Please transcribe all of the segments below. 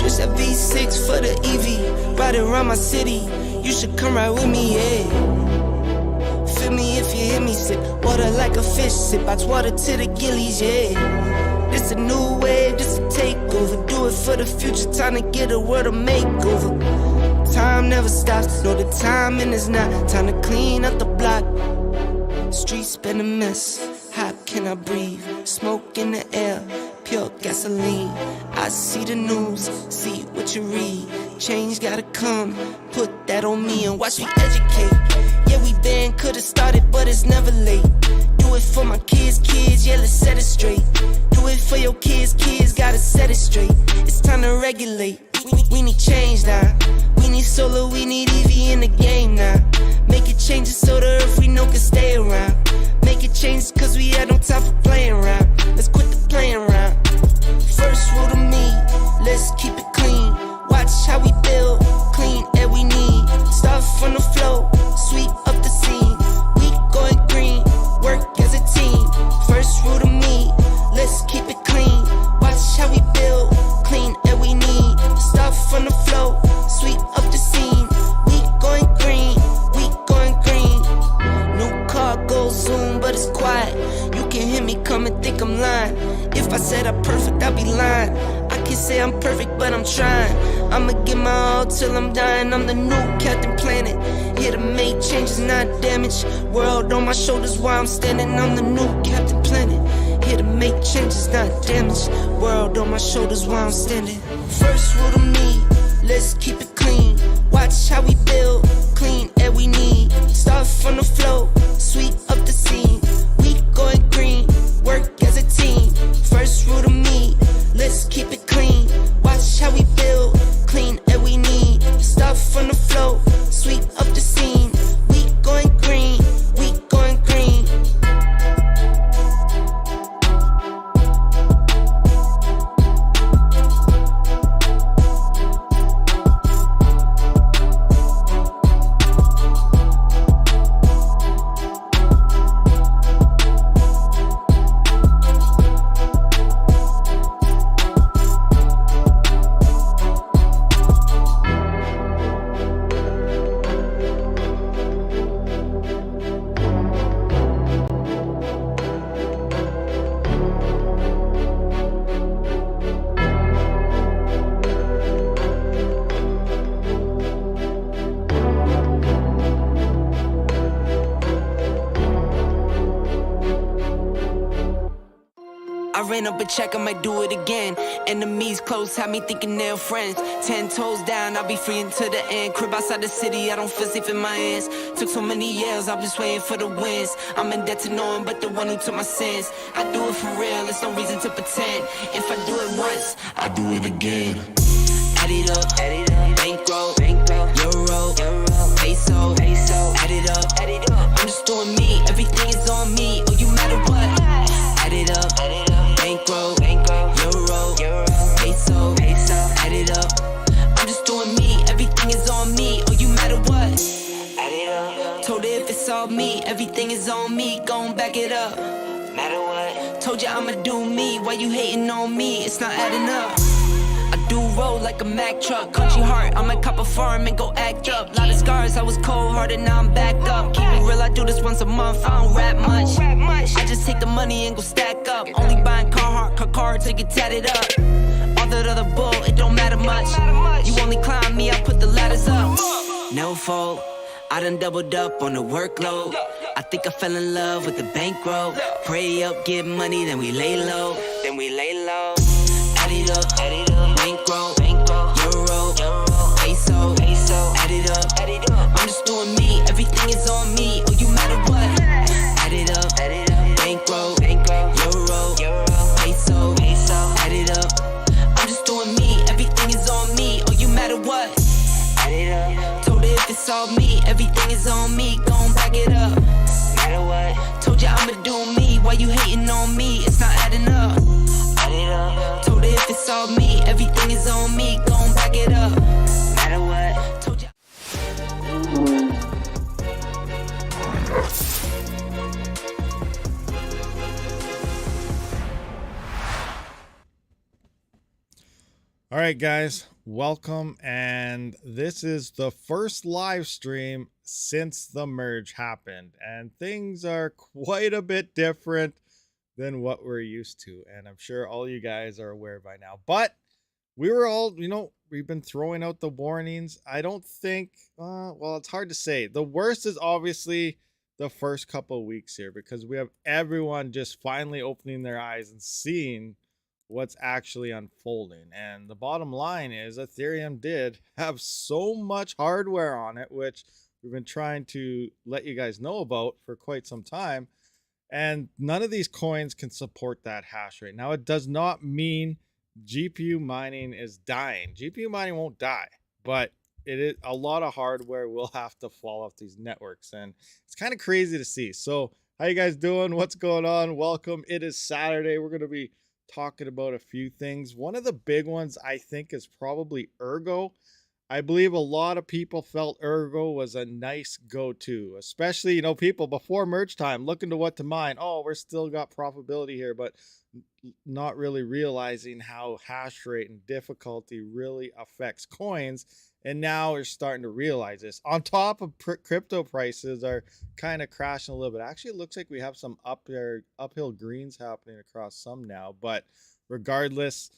Switch that V6 for the EV, ride it around my city. You should come ride with me, yeah. Feel me if you hear me, sip water like a fish, sip ice water to the gillies, yeah. This a new wave, this a takeover. Do it for the future, time to get a world a makeover. Time never stops, no the timing is not. Time to clean up the block. Streets been a mess, how can I breathe? Smoke in the air, pure gasoline. I see the news, see what you read. Change gotta come, put that on me and watch me educate. Yeah, we been, could've started, but it's never late. Do it for my kids, yeah, let's set it straight. Do it for your kids, gotta set it straight. It's time to regulate, we need change now. We need solar, we need EV in the game now. Make it changes so the earth we know can stay around. Make it changes cause we had no time for playing around. Let's quit the playing around. First rule to me, let's keep it clean. Watch how we build, clean air we need. Start from the flow, sweep up the scene. We going green, work as a team. First rule to me, let's keep it clean. Watch how we build, clean air we need. Start from the flow, sweep up the scene. We going green, we going green. New car goes zoom, but it's quiet. You can hear me come and think I'm lying. If I said I'm perfect, I'd be lying. I can't say I'm perfect, but I'm trying. I'ma give my all till I'm dying. I'm the new Captain Planet, here to make changes, not damage. World on my shoulders while I'm standing. I'm the new Captain Planet, here to make changes, not damage. World on my shoulders while I'm standing. First rule to me, let's keep it clean. Watch how we build, clean air we need. Start from the flow, sweep up the scene. We going green, work as a team. First rule to me, let's keep it clean. Watch how we build, clean air we need. Start from the flow, sweep up the scene. We going green, we going green. I ran up a check, I might do it again. Enemies close, had me thinking they're friends. 10 toes down, I'll be free until the end. Crib outside the city, I don't feel safe in my hands. Took so many years, I'm just waiting for the wins. I'm in debt to no one but the one who took my sins. I do it for real, there's no reason to pretend. If I do it once, I do it again. Add it up, bankroll, euro, peso, add it up, I'm just doing me, everything is on me, oh you matter what. Add it up, bankroll, euro, peso, add it up, I'm just doing me, everything is on me, oh you matter what. Add it up, told her if it's all me, everything is on me, gon' back it up. Matter what, told you I'ma do me, why you hating on me, it's not adding up. I do roll like a Mack truck, country heart, I might cop a farm and go act up. Lot of scars, I was cold-hearted, now I'm back up. Keep it real, I do this once a month, I don't rap much. I just take the money and go stack up. Only buying car to get tatted up. All that other bull, it don't matter much. You only climb me, I put the ladders up. No fault, I done doubled up on the workload. I think I fell in love with the bankroll. Pray up, get money, then we lay low. Add it up, bankroll, euro, peso, add it up, I'm just doing me, everything is on me, oh you matter what. Add it up, bankroll, euro, peso, add it up, I'm just doing me, everything is on me, oh you matter what. Add it up, told her if it's all me, everything is on me, gon' back it up. Matter what, told you I'ma do me, why you hating on me, it's not adding up. Add it up, told her if it's all me, everything is on me, gon' back it up. Matter what, told you. All right, guys, welcome. And this is the first live stream since the merge happened. And things are quite a bit different than what we're used to. And I'm sure all you guys are aware by now. But we were all, we've been throwing out the warnings. I don't think, well, it's hard to say. The worst is obviously the first couple of weeks here because we have everyone just finally opening their eyes and seeing what's actually unfolding. And the bottom line is Ethereum did have so much hardware on it, which we've been trying to let you guys know about for quite some time. And none of these coins can support that hash rate. Now, it does not mean GPU mining is dying. GPU mining won't die, but it is a lot of hardware will have to fall off these networks. And it's kind of crazy to see. So how you guys doing? What's going on? Welcome. It is Saturday. We're going to be talking about a few things. One of the big ones I think is probably Ergo. I believe a lot of people felt Ergo was a nice go-to, especially, people before merge time looking to what to mine. Oh, we're still got profitability here, but not really realizing how hash rate and difficulty really affects coins. And now we're starting to realize this. On top of crypto prices are kind of crashing a little bit. Actually, it looks like we have some uphill greens happening across some now. But regardless,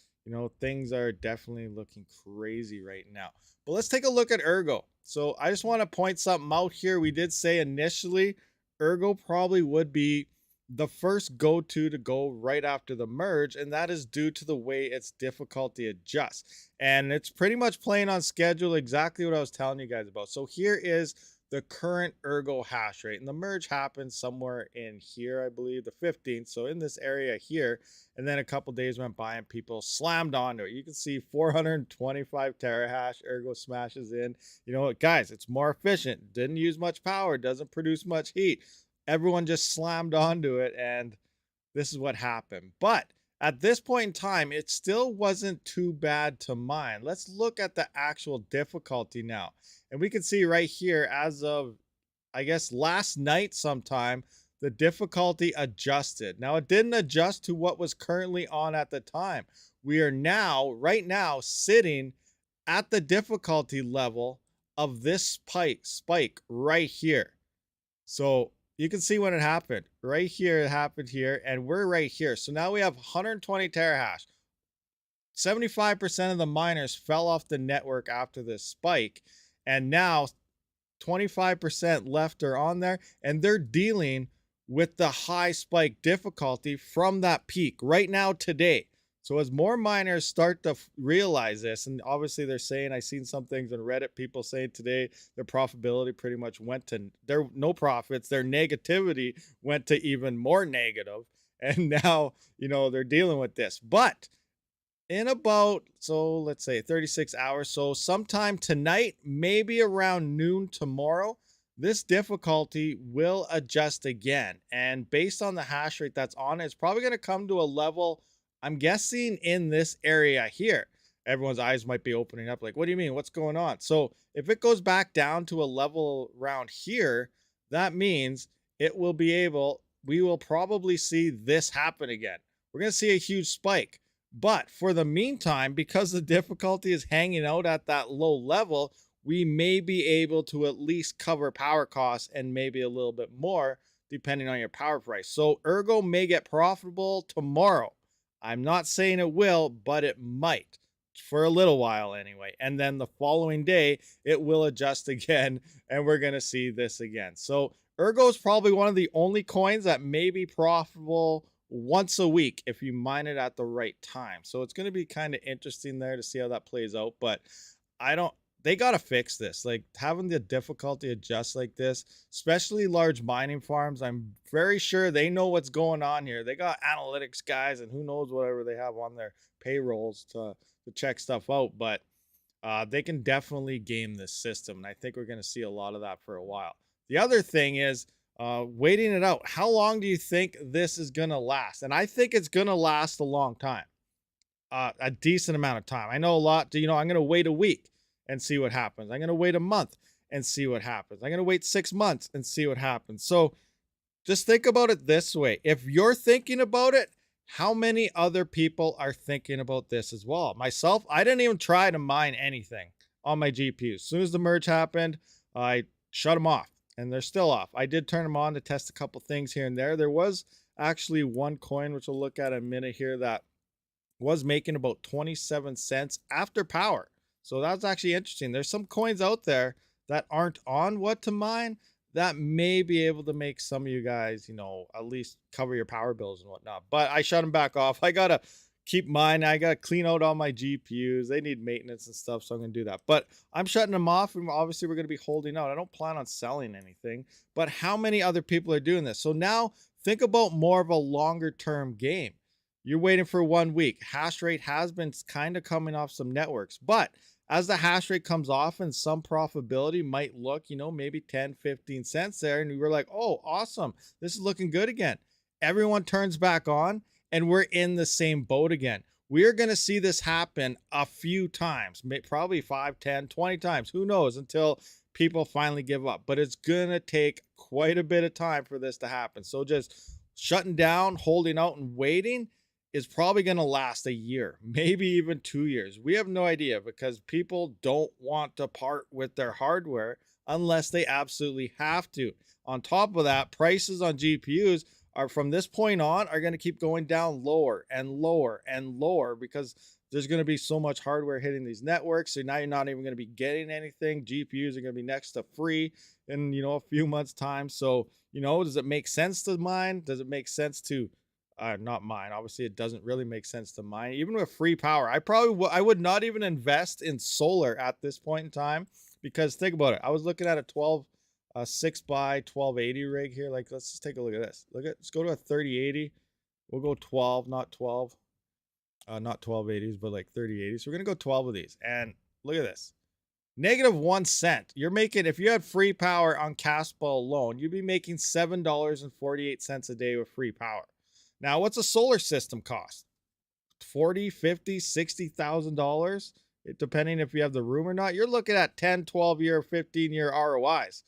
things are definitely looking crazy right now. But let's take a look at Ergo. So I just want to point something out here. We did say initially Ergo probably would be the first go-to to go right after the merge, and that is due to the way its difficulty adjusts. And it's pretty much playing on schedule, exactly what I was telling you guys about. So here is the current Ergo hash rate, and the merge happened somewhere in here, I believe, the 15th. So in this area here, and then a couple days went by and people slammed onto it. You can see 425 terahash. Ergo smashes in. You know what, guys? It's more efficient. Didn't use much power. Doesn't produce much heat. Everyone just slammed onto it, and this is what happened. But at this point in time, it still wasn't too bad to mine. Let's look at the actual difficulty now. And we can see right here, as of, I guess, last night sometime, the difficulty adjusted. Now, it didn't adjust to what was currently on at the time. We are now, right now, sitting at the difficulty level of this spike right here. So you can see when it happened. Right here, it happened here, and we're right here. So now we have 120 terahash. 75% of the miners fell off the network after this spike, and now 25% left are on there, and they're dealing with the high spike difficulty from that peak right now today. So as more miners start to realize this, and obviously they're saying, I've seen some things on Reddit, people saying today their profitability pretty much went to their no profits, their negativity went to even more negative. And now, they're dealing with this. But in about, so let's say 36 hours, so sometime tonight, maybe around noon tomorrow, this difficulty will adjust again. And based on the hash rate that's on it, it's probably going to come to a level, I'm guessing, in this area here. Everyone's eyes might be opening up like, what do you mean? What's going on? So if it goes back down to a level around here, that means we will probably see this happen again. We're going to see a huge spike. But for the meantime, because the difficulty is hanging out at that low level, we may be able to at least cover power costs and maybe a little bit more depending on your power price. So Ergo may get profitable tomorrow. I'm not saying it will, but it might for a little while anyway. And then the following day, it will adjust again, and we're going to see this again. So Ergo is probably one of the only coins that may be profitable once a week if you mine it at the right time. So it's going to be kind of interesting there to see how that plays out. But they got to fix this. Like, having the difficulty adjust like this, especially large mining farms, I'm very sure they know what's going on here. They got analytics guys and who knows whatever they have on their payrolls to check stuff out. But they can definitely game this system. And I think we're going to see a lot of that for a while. The other thing is waiting it out. How long do you think this is going to last? And I think it's going to last a long time, a decent amount of time. I know a lot. I'm going to wait a week and see what happens. I'm going to wait a month and see what happens. I'm going to wait 6 months and see what happens. So just think about it this way. If you're thinking about it, how many other people are thinking about this as well? Myself, I didn't even try to mine anything on my GPUs. As soon as the merge happened, I shut them off, and they're still off. I did turn them on to test a couple things here and there. There was actually one coin, which we'll look at in a minute here, that was making about 27 cents after power. So that's actually interesting. There's some coins out there that aren't on what to mine that may be able to make some of you guys, you know, at least cover your power bills and whatnot. But I shut them back off. I got to keep mine. I got to clean out all my GPUs. They need maintenance and stuff, so I'm going to do that. But I'm shutting them off, and obviously we're going to be holding out. I don't plan on selling anything, but how many other people are doing this? So now think about more of a longer term game. You're waiting for 1 week. Hash rate has been kind of coming off some networks, but as the hash rate comes off and some profitability might look, you know, maybe 10, 15 cents there. And we were like, oh, awesome. This is looking good again. Everyone turns back on and we're in the same boat again. We are going to see this happen a few times, probably 5, 10, 20 times. Who knows, until people finally give up. But it's going to take quite a bit of time for this to happen. So just shutting down, holding out and waiting is probably going to last a year, maybe even 2 years. We have no idea, because people don't want to part with their hardware unless they absolutely have to. On top of that, prices on GPUs are, from this point on, are going to keep going down lower and lower and lower, because there's going to be so much hardware hitting these networks. So now you're not even going to be getting anything. GPUs are going to be next to free in, you know, a few months time. So, you know, does it make sense to mine? Does it make sense to not mine? Obviously it doesn't really make sense to mine. Even with free power, I would not even invest in solar at this point in time, because think about it. I was looking at a 6 by 1280 rig here. Like, let's just take a look at this. Let's go to a 3080. We'll go 12, not 12, not 1280s, but like 3080s. So we're gonna go 12 of these, and look at this. -1 cent. You're making, if you had free power on Caspa alone, you'd be making $7.48 a day with free power. Now, what's a solar system cost? 40, 50, $60,000, depending if you have the room or not. You're looking at 10, 12 year, 15-year ROIs.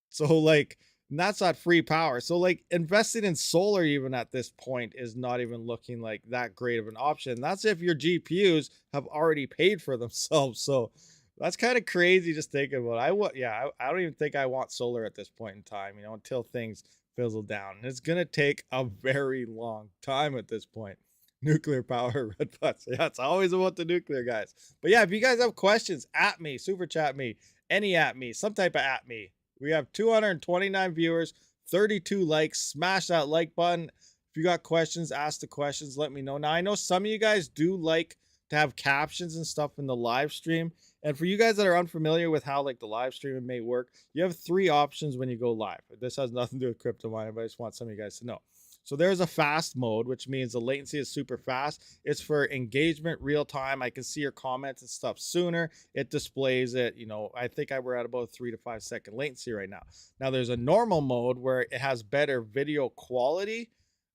So like, and that's not free power. So like, investing in solar even at this point is not even looking like that great of an option. That's if your GPUs have already paid for themselves. So that's kind of crazy just thinking about it. I don't even think I want solar at this point in time, you know, until things fizzle down. And it's going to take a very long time at this point. Nuclear power, red butts. Yeah, it's always about the nuclear, guys. But yeah, if you guys have questions, at me, super chat me, any at me, some type of at me. We have 229 viewers, 32 likes. Smash that like button. If you got questions, ask the questions, let me know. Now, I know some of you guys do like to have captions and stuff in the live stream. And for you guys that are unfamiliar with how like the live streaming may work, you have 3 options when you go live. This has nothing to do with crypto mining, but I just want some of you guys to know. So there's a fast mode, which means the latency is super fast. It's for engagement, real time. I can see your comments and stuff sooner. It displays it, you know, I think we're at about 3 to 5 second latency right now. Now there's a normal mode where it has better video quality,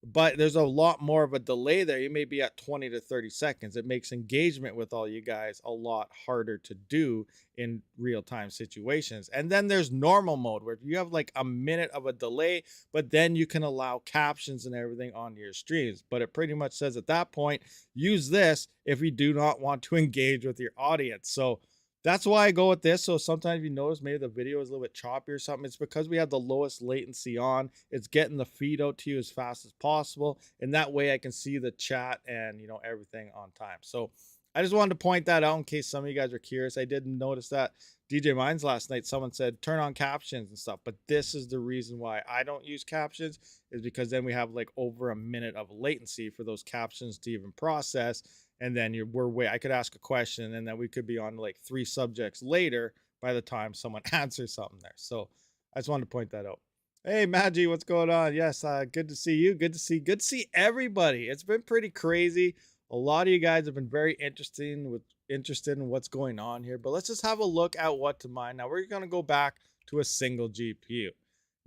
but there's a lot more of a delay there. You may be at 20 to 30 seconds. It makes engagement with all you guys a lot harder to do in real-time situations. And then there's normal mode, where you have like a minute of a delay, but then you can allow captions and everything on your streams. But it pretty much says at that point, use this if you do not want to engage with your audience. So that's why I go with this. So sometimes you notice maybe the video is a little bit choppy or something. It's because we have the lowest latency on. It's getting the feed out to you as fast as possible. And that way I can see the chat and, you know, everything on time. So I just wanted to point that out in case some of you guys are curious. I did notice that DJ Mines last night, someone said turn on captions and stuff. But this is the reason why I don't use captions, is because then we have like over a minute of latency for those captions to even process. And then I could ask a question, and then we could be on like 3 subjects later by the time someone answers something there. So I just wanted to point that out. Hey, Maggie, what's going on? Yes, good to see you. Good to see everybody. It's been pretty crazy. A lot of you guys have been very interested in what's going on here. But let's just have a look at what to mine. Now we're going to go back to a single GPU.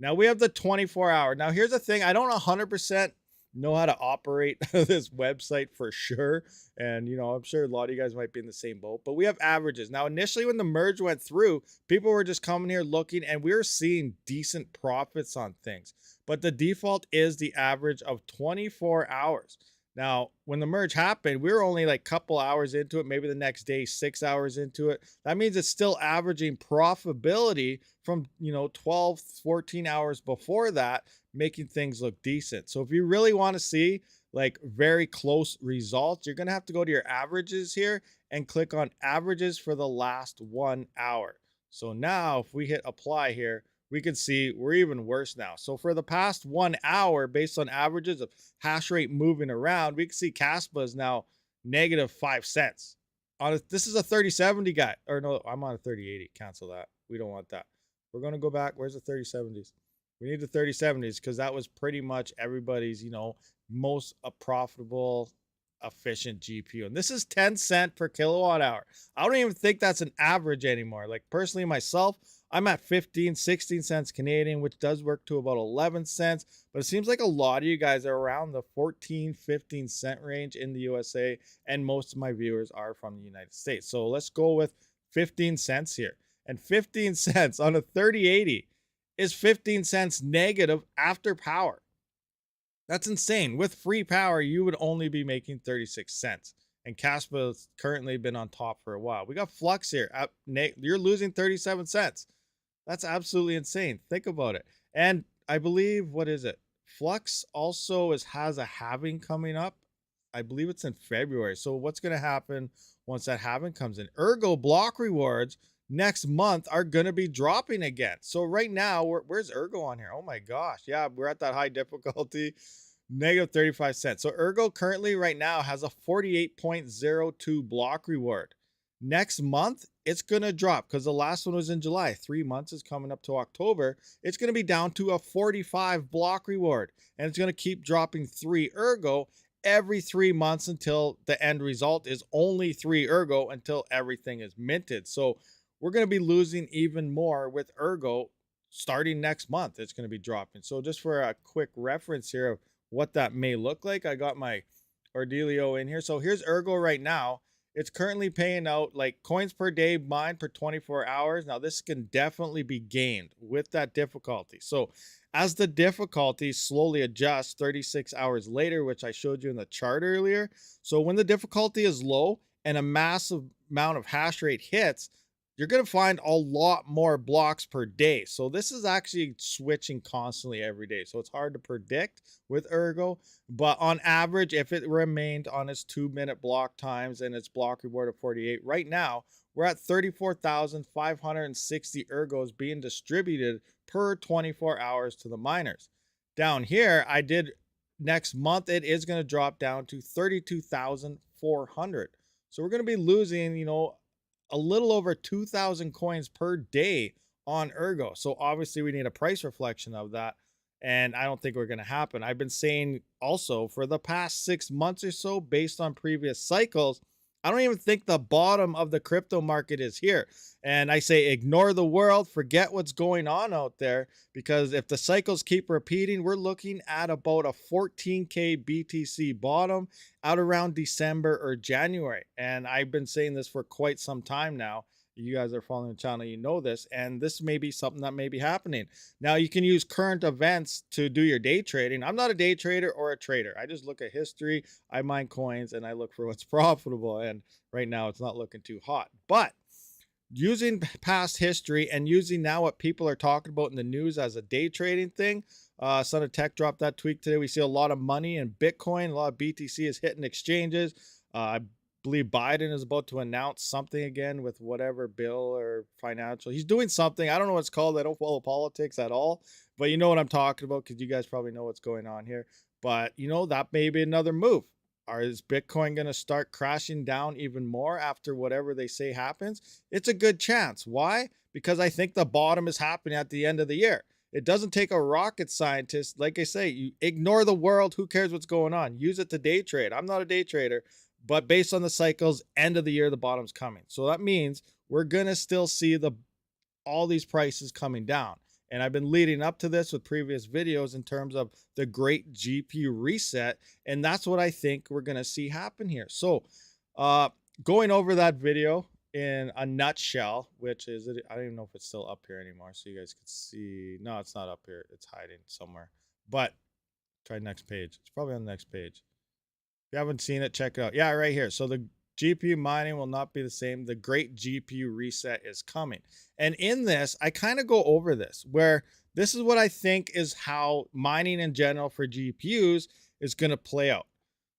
Now we have the 24-hour. Now here's the thing. I don't 100% know how to operate this website for sure, and you know, I'm sure a lot of you guys might be in the same boat, but we have averages. Now initially when the merge went through, people were just coming here looking, and we were seeing decent profits on things, but the default is the average of 24 hours. Now, when the merge happened, we were only like a couple hours into it, maybe the next day, 6 hours into it. That means it's still averaging profitability from, 12, 14 hours before that, making things look decent. So if you really want to see like very close results, you're going to have to go to your averages here and click on averages for the last 1 hour. So now if we hit apply here, we can see we're even worse now. So for the past 1 hour, based on averages of hash rate moving around, we can see Caspa is now negative 5 cents. This is a 3070 guy. Or no, I'm on a 3080. Cancel that. We don't want that. We're going to go back. Where's the 3070s? We need the 3070s because that was pretty much everybody's, most profitable, efficient GPU. And this is 10 cent per kilowatt hour. I don't even think that's an average anymore. Like personally myself, I'm at 15, 16 cents Canadian, which does work to about 11 cents. But it seems like a lot of you guys are around the 14, 15 cent range in the USA. And most of my viewers are from the United States. So let's go with 15 cents here. And 15 cents on a 3080 is 15 cents negative after power. That's insane. With free power, you would only be making 36 cents. And Caspa has currently been on top for a while. We got Flux here. You're losing 37 cents. That's absolutely insane. Think about it. And I believe, what is it? Flux also has a halving coming up. I believe it's in February. So what's going to happen once that halving comes in? Ergo block rewards next month are going to be dropping again. So right now, where's Ergo on here? Oh my gosh. Yeah, we're at that high difficulty, negative 35 cents. So Ergo currently right now has a 48.02 block reward. Next month, it's going to drop because the last one was in July. 3 months is coming up to October. It's going to be down to a 45 block reward. And it's going to keep dropping 3 Ergo every 3 months until the end result is only 3 Ergo until everything is minted. So we're going to be losing even more with Ergo starting next month. It's going to be dropping. So just for a quick reference here of what that may look like, I got my Ordelio in here. So here's Ergo right now. It's currently paying out like coins per day mined per 24 hours. Now this can definitely be gained with that difficulty. So as the difficulty slowly adjusts 36 hours later, which I showed you in the chart earlier. So when the difficulty is low and a massive amount of hash rate hits, you're going to find a lot more blocks per day. So this is actually switching constantly every day. So it's hard to predict with Ergo, but on average, if it remained on its 2-minute block times and its block reward of 48, right now, we're at 34,560 Ergos being distributed per 24 hours to the miners. Down here, I did next month, it is going to drop down to 32,400. So we're going to be losing, a little over 2,000 coins per day on Ergo. So obviously we need a price reflection of that. And I don't think we're going to happen. I've been saying also for the past 6 months or so, based on previous cycles, I don't even think the bottom of the crypto market is here. And I say, ignore the world, forget what's going on out there, because if the cycles keep repeating, we're looking at about a 14K BTC bottom out around December or January. And I've been saying this for quite some time now. You guys are following the channel, you know this, and this may be something that may be happening. Now you can use current events to do your day trading. I'm not a day trader or a trader. I just look at history, I mine coins, and I look for what's profitable. And right now it's not looking too hot. But using past history and using now what people are talking about in the news as a day trading thing, Son of Tech dropped that tweet today. We see a lot of money in Bitcoin. A lot of BTC is hitting exchanges. I believe Biden is about to announce something again with whatever bill or financial. He's doing something. I don't know what it's called. I don't follow politics at all, but you know what I'm talking about because you guys probably know what's going on here. But that may be another move. Is Bitcoin going to start crashing down even more after whatever they say happens? It's a good chance. Why? Because I think the bottom is happening at the end of the year. It doesn't take a rocket scientist. Like I say, you ignore the world. Who cares what's going on? Use it to day trade. I'm not a day trader. But based on the cycles, end of the year, the bottom's coming. So that means we're going to still see all these prices coming down. And I've been leading up to this with previous videos in terms of the great GPU reset. And that's what I think we're going to see happen here. So going over that video in a nutshell, which is, I don't even know if it's still up here anymore. So you guys can see. No, it's not up here. It's hiding somewhere. But try next page. It's probably on the next page. you haven't seen it, check it out. Yeah, right here. So the GPU mining will not be the same. The great GPU reset is coming. And in this, I kind of go over this, where this is what I think is how mining in general for GPUs is going to play out.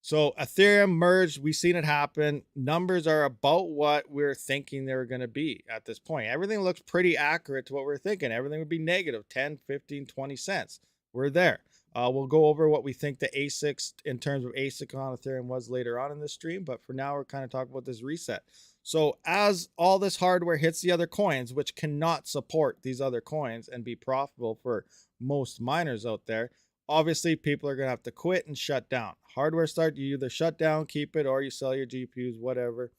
So Ethereum merged, we've seen it happen. Numbers are about what we're thinking they were going to be at this point. Everything looks pretty accurate to what we're thinking. Everything would be negative 10, 15, 20 cents. We're there. We'll go over what we think the ASICs in terms of ASIC on Ethereum was later on in this stream. But for now, we're kind of talking about this reset. So as all this hardware hits the other coins, which cannot support these other coins and be profitable for most miners out there, obviously people are going to have to quit and shut down. Hardware start, you either shut down, keep it, or you sell your GPUs, whatever.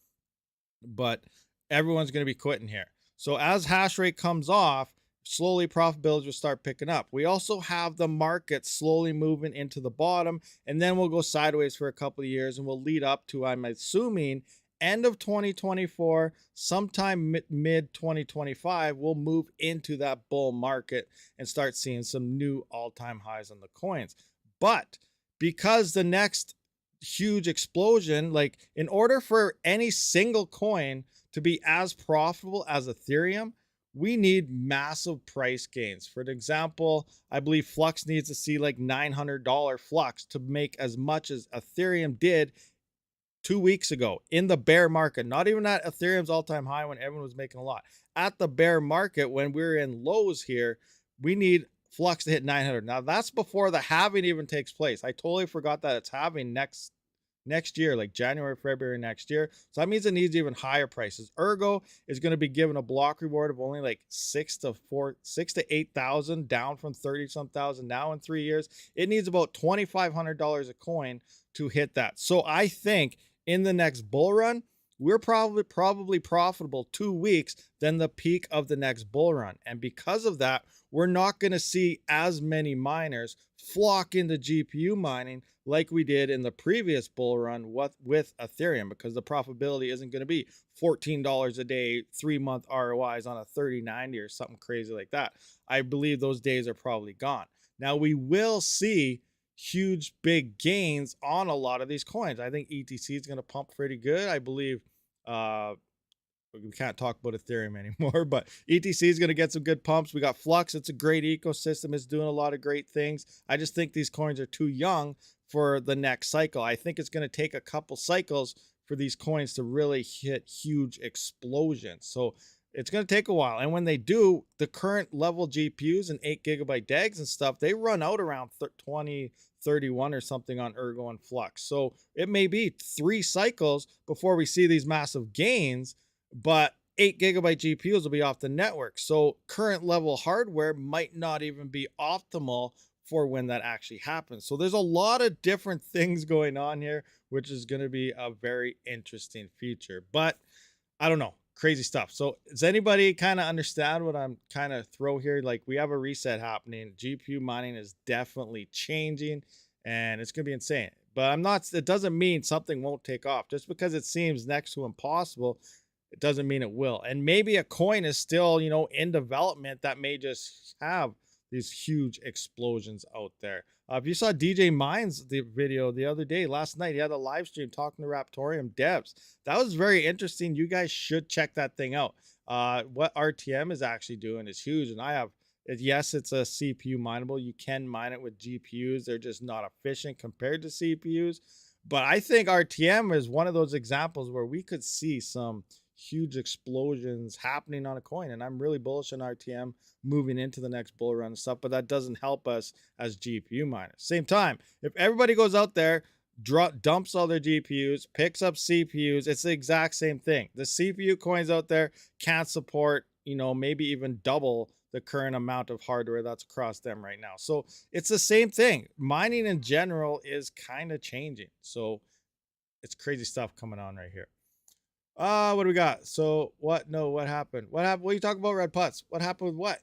But everyone's going to be quitting here. So as hash rate comes off, slowly profitability will start picking up. We also have the market slowly moving into the bottom, and then we'll go sideways for a couple of years, and we'll lead up to, I'm assuming, end of 2024, sometime mid 2025, we'll move into that bull market and start seeing some new all-time highs on the coins. But because the next huge explosion, like in order for any single coin to be as profitable as Ethereum, we need massive price gains. For example, I believe Flux needs to see like $900 Flux to make as much as Ethereum did 2 weeks ago in the bear market. Not even at Ethereum's all-time high when everyone was making a lot. At the bear market, when we're in lows here, we need Flux to hit 900. Now that's before the halving even takes place. I totally forgot that it's halving next year, like January, February next year. So that means it needs even higher prices. Ergo is going to be given a block reward of only like 6,000 to 8,000, down from 30-some thousand now in 3 years. It needs about $2,500 a coin to hit that. So I think in the next bull run, we're probably profitable 2 weeks than the peak of the next bull run. And because of that, we're not going to see as many miners flock into GPU mining like we did in the previous bull run with Ethereum, because the profitability isn't going to be $14 a day, 3-month ROIs on a 3090 or something crazy like that. I believe those days are probably gone. Now we will see huge big gains on a lot of these coins. I think ETC is going to pump pretty good. I believe we can't talk about Ethereum anymore, but ETC is going to get some good pumps. We got Flux. It's a great ecosystem. It's doing a lot of great things. I just think these coins are too young for the next cycle. I think it's going to take a couple cycles for these coins to really hit huge explosions. So it's going to take a while. And when they do, the current level GPUs and 8GB DAGs and stuff, they run out around 2031 or something on Ergo and Flux. So it may be 3 cycles before we see these massive gains, but 8GB GPUs will be off the network. So current level hardware might not even be optimal for when that actually happens. So there's a lot of different things going on here, which is going to be a very interesting feature. But I don't know. Crazy stuff. So does anybody kind of understand what I'm kind of throw here? Like, we have a reset happening. GPU mining is definitely changing and it's going to be insane. But it doesn't mean something won't take off. Just because it seems next to impossible, it doesn't mean it will. And maybe a coin is still, in development that may just have these huge explosions out there. If you saw DJ Mine's video the other day, last night, he had a live stream talking to Raptorium devs. That was very interesting. You guys should check that thing out. What RTM is actually doing is huge. And yes, it's a CPU mineable. You can mine it with GPUs. They're just not efficient compared to CPUs. But I think RTM is one of those examples where we could see some huge explosions happening on a coin, and I'm really bullish on RTM moving into the next bull run and stuff, but that doesn't help us as GPU miners. Same time, if everybody goes out there, dumps all their GPUs, picks up CPUs, it's the exact same thing. The CPU coins out there can't support, maybe even double the current amount of hardware that's across them right now. So it's the same thing. Mining in general is kind of changing. So it's crazy stuff coming on right here. What do we got? So what happened? What are you talking about, Red Putts? What happened with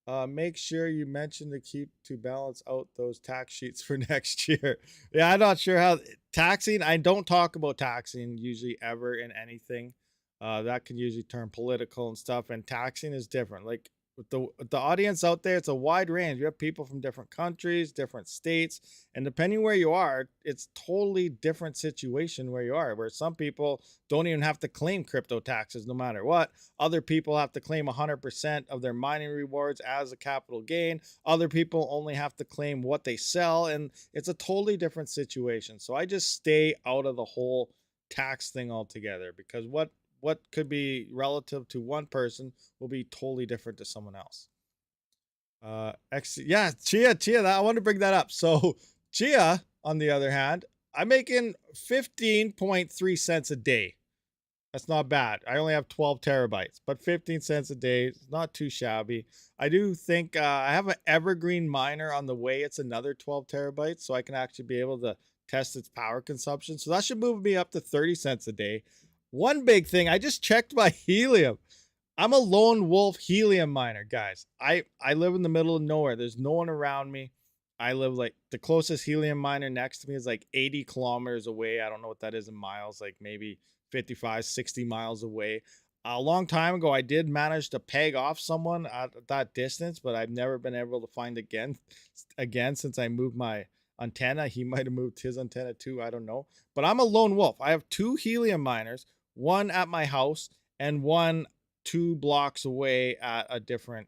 what? Make sure you mention to balance out those tax sheets for next year. Yeah, I'm not sure how taxing. I don't talk about taxing usually ever in anything. That can usually turn political and stuff, and taxing is different. Like with the audience out there, it's a wide range. You have people from different countries, different states, and depending where you are, it's totally different situation where you are. Where some people don't even have to claim crypto taxes no matter what. Other people have to claim 100% of their mining rewards as a capital gain. Other people only have to claim what they sell, and it's a totally different situation. So I just stay out of the whole tax thing altogether, because what could be relative to one person will be totally different to someone else. Yeah, Chia, I want to bring that up. So Chia, on the other hand, I'm making 15.3 cents a day. That's not bad. I only have 12 terabytes, but 15 cents a day is not too shabby. I do think I have an evergreen miner on the way. It's another 12 terabytes, so I can actually be able to test its power consumption. So that should move me up to 30 cents a day. One big thing, I just checked my helium. I'm a lone wolf helium miner, guys. I live in the middle of nowhere. There's no one around me. I live like the closest helium miner next to me is like 80 kilometers away. I don't know what that is in miles, like maybe 55, 60 miles away. A long time ago, I did manage to peg off someone at that distance, but I've never been able to find again since I moved my antenna. He might have moved his antenna too. I don't know. But I'm a lone wolf. I have 2 helium miners, one at my house and one 2 blocks away at a different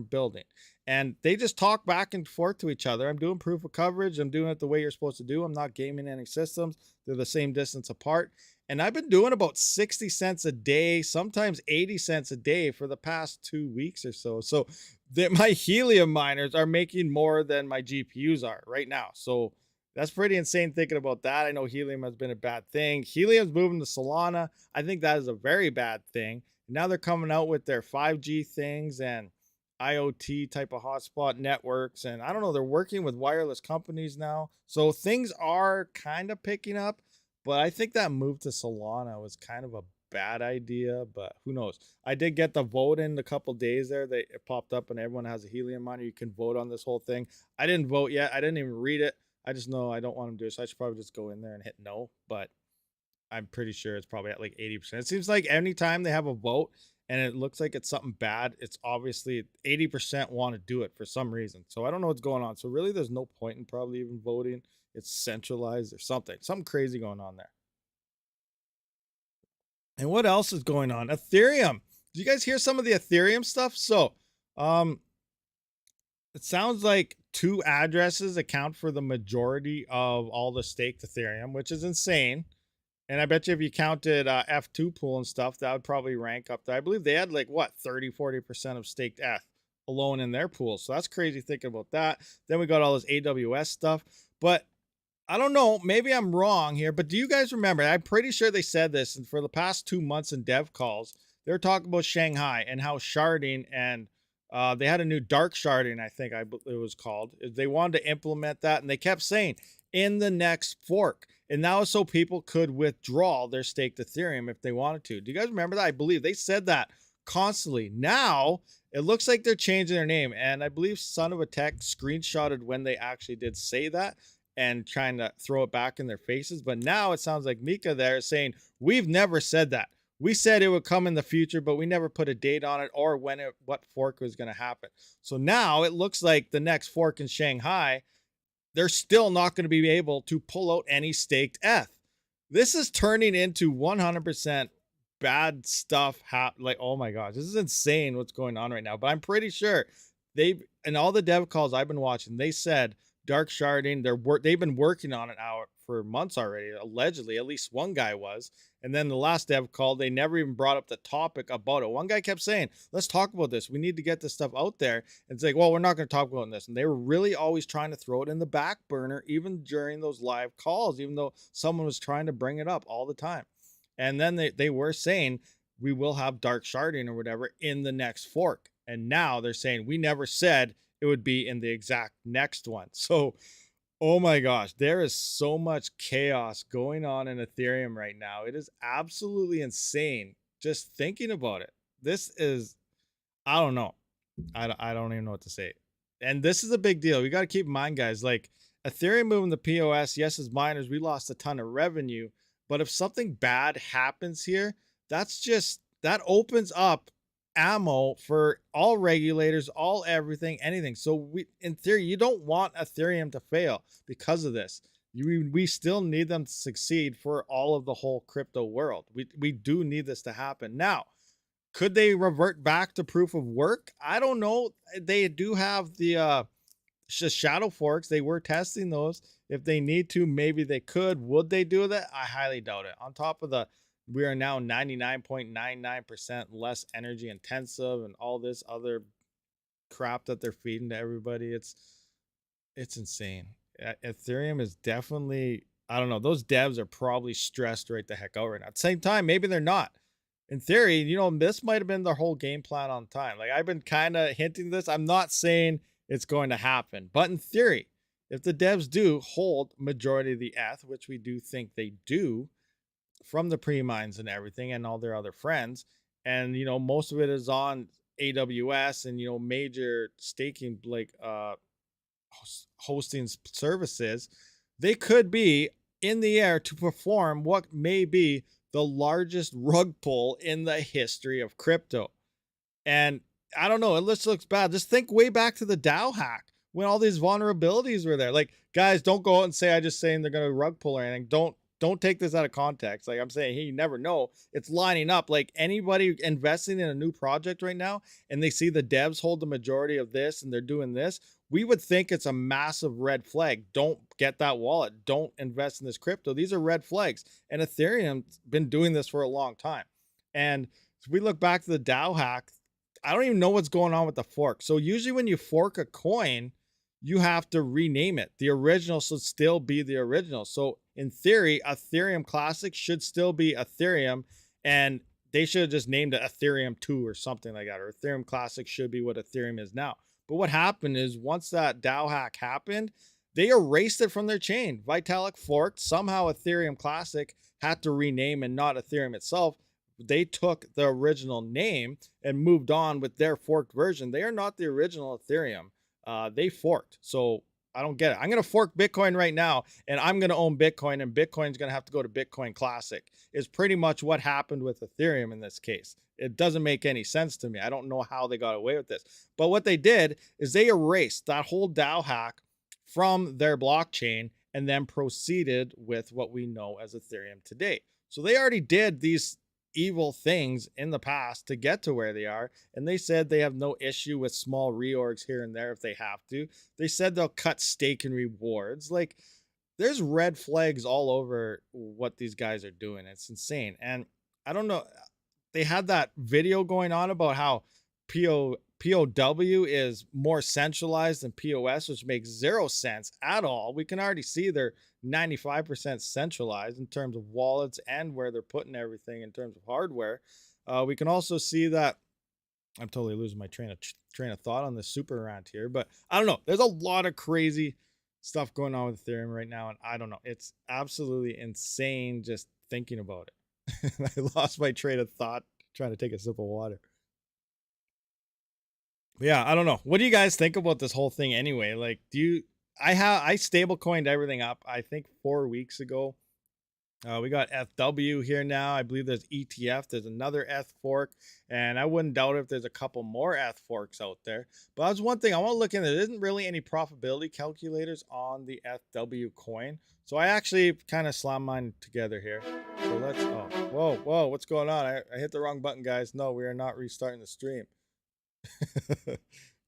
building, and they just talk back and forth to each other. I'm doing proof of coverage. I'm doing it the way you're supposed to do. I'm not gaming any systems. They're the same distance apart, and I've been doing about 60 cents a day, sometimes 80 cents a day for the past 2 weeks or so. So my helium miners are making more than my GPUs are right now. So that's pretty insane thinking about that. I know helium has been a bad thing. Helium's moving to Solana. I think that is a very bad thing. Now they're coming out with their 5G things and IoT type of hotspot networks. And I don't know, they're working with wireless companies now. So things are kind of picking up. But I think that move to Solana was kind of a bad idea, but who knows? I did get the vote in a couple days there. It popped up and everyone has a helium miner. You can vote on this whole thing. I didn't vote yet. I didn't even read it. I just know I don't want to do it, so I should probably just go in there and hit no. But I'm pretty sure it's probably at like 80%. It seems like anytime they have a vote and it looks like it's something bad, it's obviously 80% want to do it for some reason. So I don't know what's going on. So really, there's no point in probably even voting. It's centralized or something crazy going on there. And what else is going on? Ethereum. Did you guys hear some of the Ethereum stuff? So, it sounds like 2 addresses account for the majority of all the staked Ethereum, which is insane. And I bet you if you counted F2 pool and stuff, that would probably rank up there. I believe they had like, what, 30, 40% of staked ETH alone in their pool. So that's crazy thinking about that. Then we got all this AWS stuff. But I don't know, maybe I'm wrong here, but do you guys remember? I'm pretty sure they said this, and for the past 2 months in dev calls, they were talking about Shanghai and how sharding, and they had a new dark sharding, I think it was called. They wanted to implement that, and they kept saying in the next fork. And that was so people could withdraw their staked Ethereum if they wanted to. Do you guys remember that? I believe they said that constantly. Now it looks like they're changing their name, and I believe Son of a Tech screenshotted when they actually did say that and trying to throw it back in their faces. But now it sounds like Mika there is saying, we've never said that. We said it would come in the future, but we never put a date on it or what fork was going to happen. So now it looks like the next fork in Shanghai, they're still not going to be able to pull out any staked ETH. This is turning into 100% bad stuff. Like, oh my gosh, this is insane what's going on right now. But I'm pretty sure in all the dev calls I've been watching, they said dark sharding, they've been working on it now for months already, allegedly. At least one guy was. And then the last dev call, they never even brought up the topic about it. One guy kept saying, let's talk about this. We need to get this stuff out there. And it's like, well, we're not going to talk about this. And they were really always trying to throw it in the back burner, even during those live calls, even though someone was trying to bring it up all the time. And then they were saying, we will have dark sharding or whatever in the next fork. And now they're saying, we never said it would be in the exact next one. So, oh my gosh, there is so much chaos going on in Ethereum right now. It is absolutely insane just thinking about it. This is, I don't know. I don't even know what to say. And this is a big deal. We got to keep in mind, guys, like Ethereum moving the POS, yes, as miners, we lost a ton of revenue. But if something bad happens here, that opens up ammo for all regulators, all everything, anything. So in theory, you don't want Ethereum to fail because of this. We still need them to succeed for all of the whole crypto world. We do need this to happen. Now, could they revert back to proof of work? I don't know. They do have the shadow forks. They were testing those. If they need to, maybe they could. Would they do that? I highly doubt it. On top of we are now 99.99% less energy intensive and all this other crap that they're feeding to everybody. It's insane. Ethereum is definitely, I don't know, those devs are probably stressed right the heck out right now. At the same time, maybe they're not. In theory, you know, this might have been their whole game plan on time. Like, I've been kind of hinting this. I'm not saying it's going to happen, but in theory, if the devs do hold majority of the ETH, which we do think they do from the pre-mines and everything and all their other friends, and, you know, most of it is on AWS and, you know, major staking, like, hosting services, they could be in the air to perform what may be the largest rug pull in the history of crypto. And I don't know, it looks bad. Just think way back to the DAO hack when all these vulnerabilities were there. Like, guys, don't go out and say I just saying they're gonna rug pull or anything. Don't take this out of context. Like I'm saying, hey, you never know. It's lining up. Like anybody investing in a new project right now and they see the devs hold the majority of this and they're doing this, we would think it's a massive red flag. Don't get that wallet. Don't invest in this crypto. These are red flags. And Ethereum's been doing this for a long time. And if we look back to the DAO hack, I don't even know what's going on with the fork. So usually when you fork a coin, you have to rename it. The original should still be the original. So in theory, Ethereum Classic should still be Ethereum, and they should have just named it Ethereum 2 or something like that, or Ethereum Classic should be what Ethereum is now. But what happened is once that DAO hack happened, they erased it from their chain. Vitalik forked. Somehow Ethereum Classic had to rename and not Ethereum itself. They took the original name and moved on with their forked version. They are not the original Ethereum. They forked. So I don't get it. I'm going to fork Bitcoin right now and I'm going to own Bitcoin and Bitcoin's going to have to go to Bitcoin Classic is pretty much what happened with Ethereum in this case. It doesn't make any sense to me. I don't know how they got away with this, but what they did is they erased that whole DAO hack from their blockchain and then proceeded with what we know as Ethereum today. So they already did these evil things in the past to get to where they are, and they said they have no issue with small reorgs here and there if they have to. They said they'll cut stake and rewards. Like, there's red flags all over what these guys are doing. It's insane. And I don't know, they had that video going on about how POW is more centralized than POS, which makes zero sense at all. We can already see they're 95% centralized in terms of wallets and where they're putting everything in terms of hardware. We can also see that I'm totally losing my train of thought on this super rant here, but I don't know. There's a lot of crazy stuff going on with Ethereum right now, and I don't know. It's absolutely insane just thinking about it. I lost my train of thought trying to take a sip of water. Yeah, I don't know. What do you guys think about this whole thing anyway? Like, I stable coined everything up, I think 4 weeks ago. We got FW here now. I believe there's ETF. There's another ETH fork, and I wouldn't doubt if there's a couple more ETH forks out there. But that's one thing I want to look into. There isn't really any profitability calculators on the FW coin, so I actually kind of slammed mine together here. So let's. Oh, whoa! What's going on? I hit the wrong button, guys. No, we are not restarting the stream.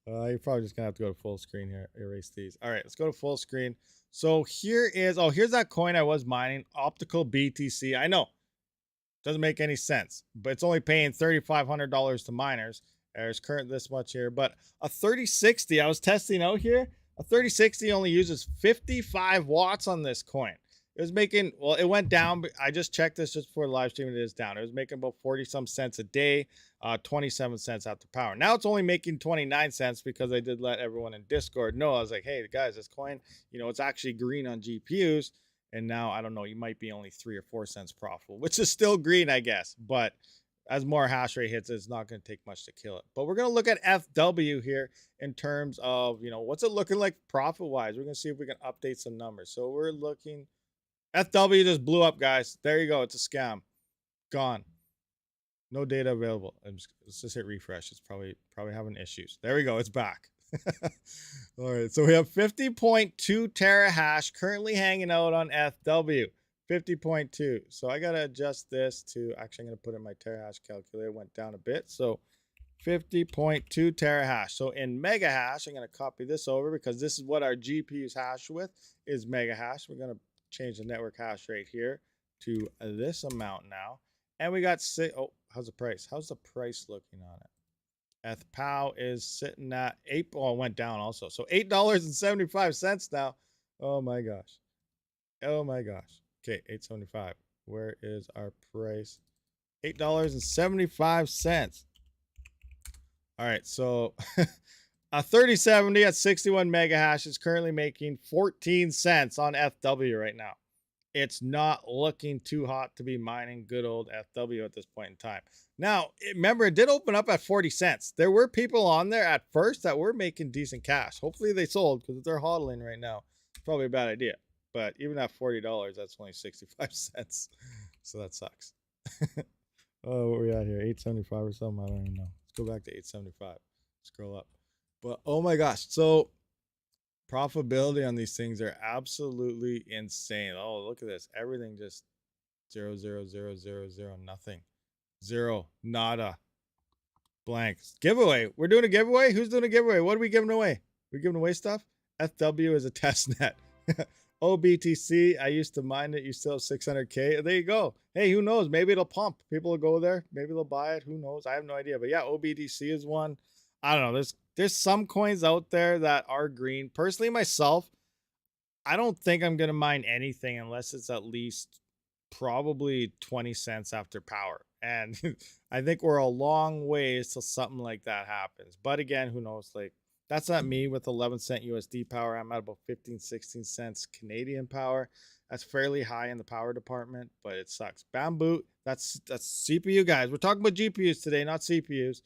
You're probably just gonna have to go to full screen here. Erase these. All right, let's go to full screen. So here's that coin I was mining, optical BTC. I know, doesn't make any sense, but it's only paying $3,500 to miners. There's current this much here, but a 3060 I was testing out here. A 3060 only uses 55 watts on this coin. It was making, well, it went down, but I just checked this just before the live stream. It is down. It was making about 40 some cents a day, 27 cents after power. Now it's only making 29 cents because I did let everyone in Discord know. I was like, hey guys, this coin, you know, it's actually green on GPUs. And now, I don't know, you might be only 3 or 4 cents profitable, which is still green, I guess. But as more hash rate hits, it's not going to take much to kill it. But we're going to look at FW here in terms of, you know, what's it looking like profit-wise. We're going to see if we can update some numbers. So we're looking... FW just blew up, guys. There you go. It's a scam. Gone. No data available. Let's just hit refresh. It's probably having issues. There we go. It's back. All right. So we have 50.2 terahash currently hanging out on FW. 50.2. So I got to adjust this to, actually, I'm going to put in my terahash calculator. It went down a bit. So 50.2 terahash. So in mega hash, I'm going to copy this over because this is what our GPUs hash with is mega hash. We're going to change the network hash rate here to this amount now. And we got, oh, how's the price? How's the price looking on it? ETHPOW is sitting at $8. Oh, it went down also. So $8.75 now. Oh my gosh. Oh my gosh. Okay, $8.75. Where is our price? $8.75. All right, so a 3070 at 61 mega hash is currently making 14 cents on FW right now. It's not looking too hot to be mining good old FW at this point in time. Now, remember, it did open up at 40 cents. There were people on there at first that were making decent cash. Hopefully they sold, because if they're hodling right now, it's probably a bad idea. But even at $40, that's only 65 cents. So that sucks. Oh, what are we at here? 875 or something? I don't even know. Let's go back to 875. Scroll up. But oh my gosh. So profitability on these things are absolutely insane. Oh, look at this. Everything just 0, 0, 0, 0, 0, nothing. 0, nada, blank. Giveaway. We're doing a giveaway? Who's doing a giveaway? What are we giving away? We giving away stuff? FW is a test net. OBTC, I used to mine it. You still have 600K. There you go. Hey, who knows? Maybe it'll pump. People will go there. Maybe they'll buy it. Who knows? I have no idea. But yeah, OBTC is one. I don't know. There's some coins out there that are green. Personally, myself, I don't think I'm going to mine anything unless it's at least probably 20 cents after power. And I think we're a long ways till something like that happens. But again, who knows? Like, that's not me with 11 cent USD power. I'm at about 15, 16 cents Canadian power. That's fairly high in the power department, but it sucks. Bamboo, that's CPU, guys. We're talking about GPUs today, not CPUs.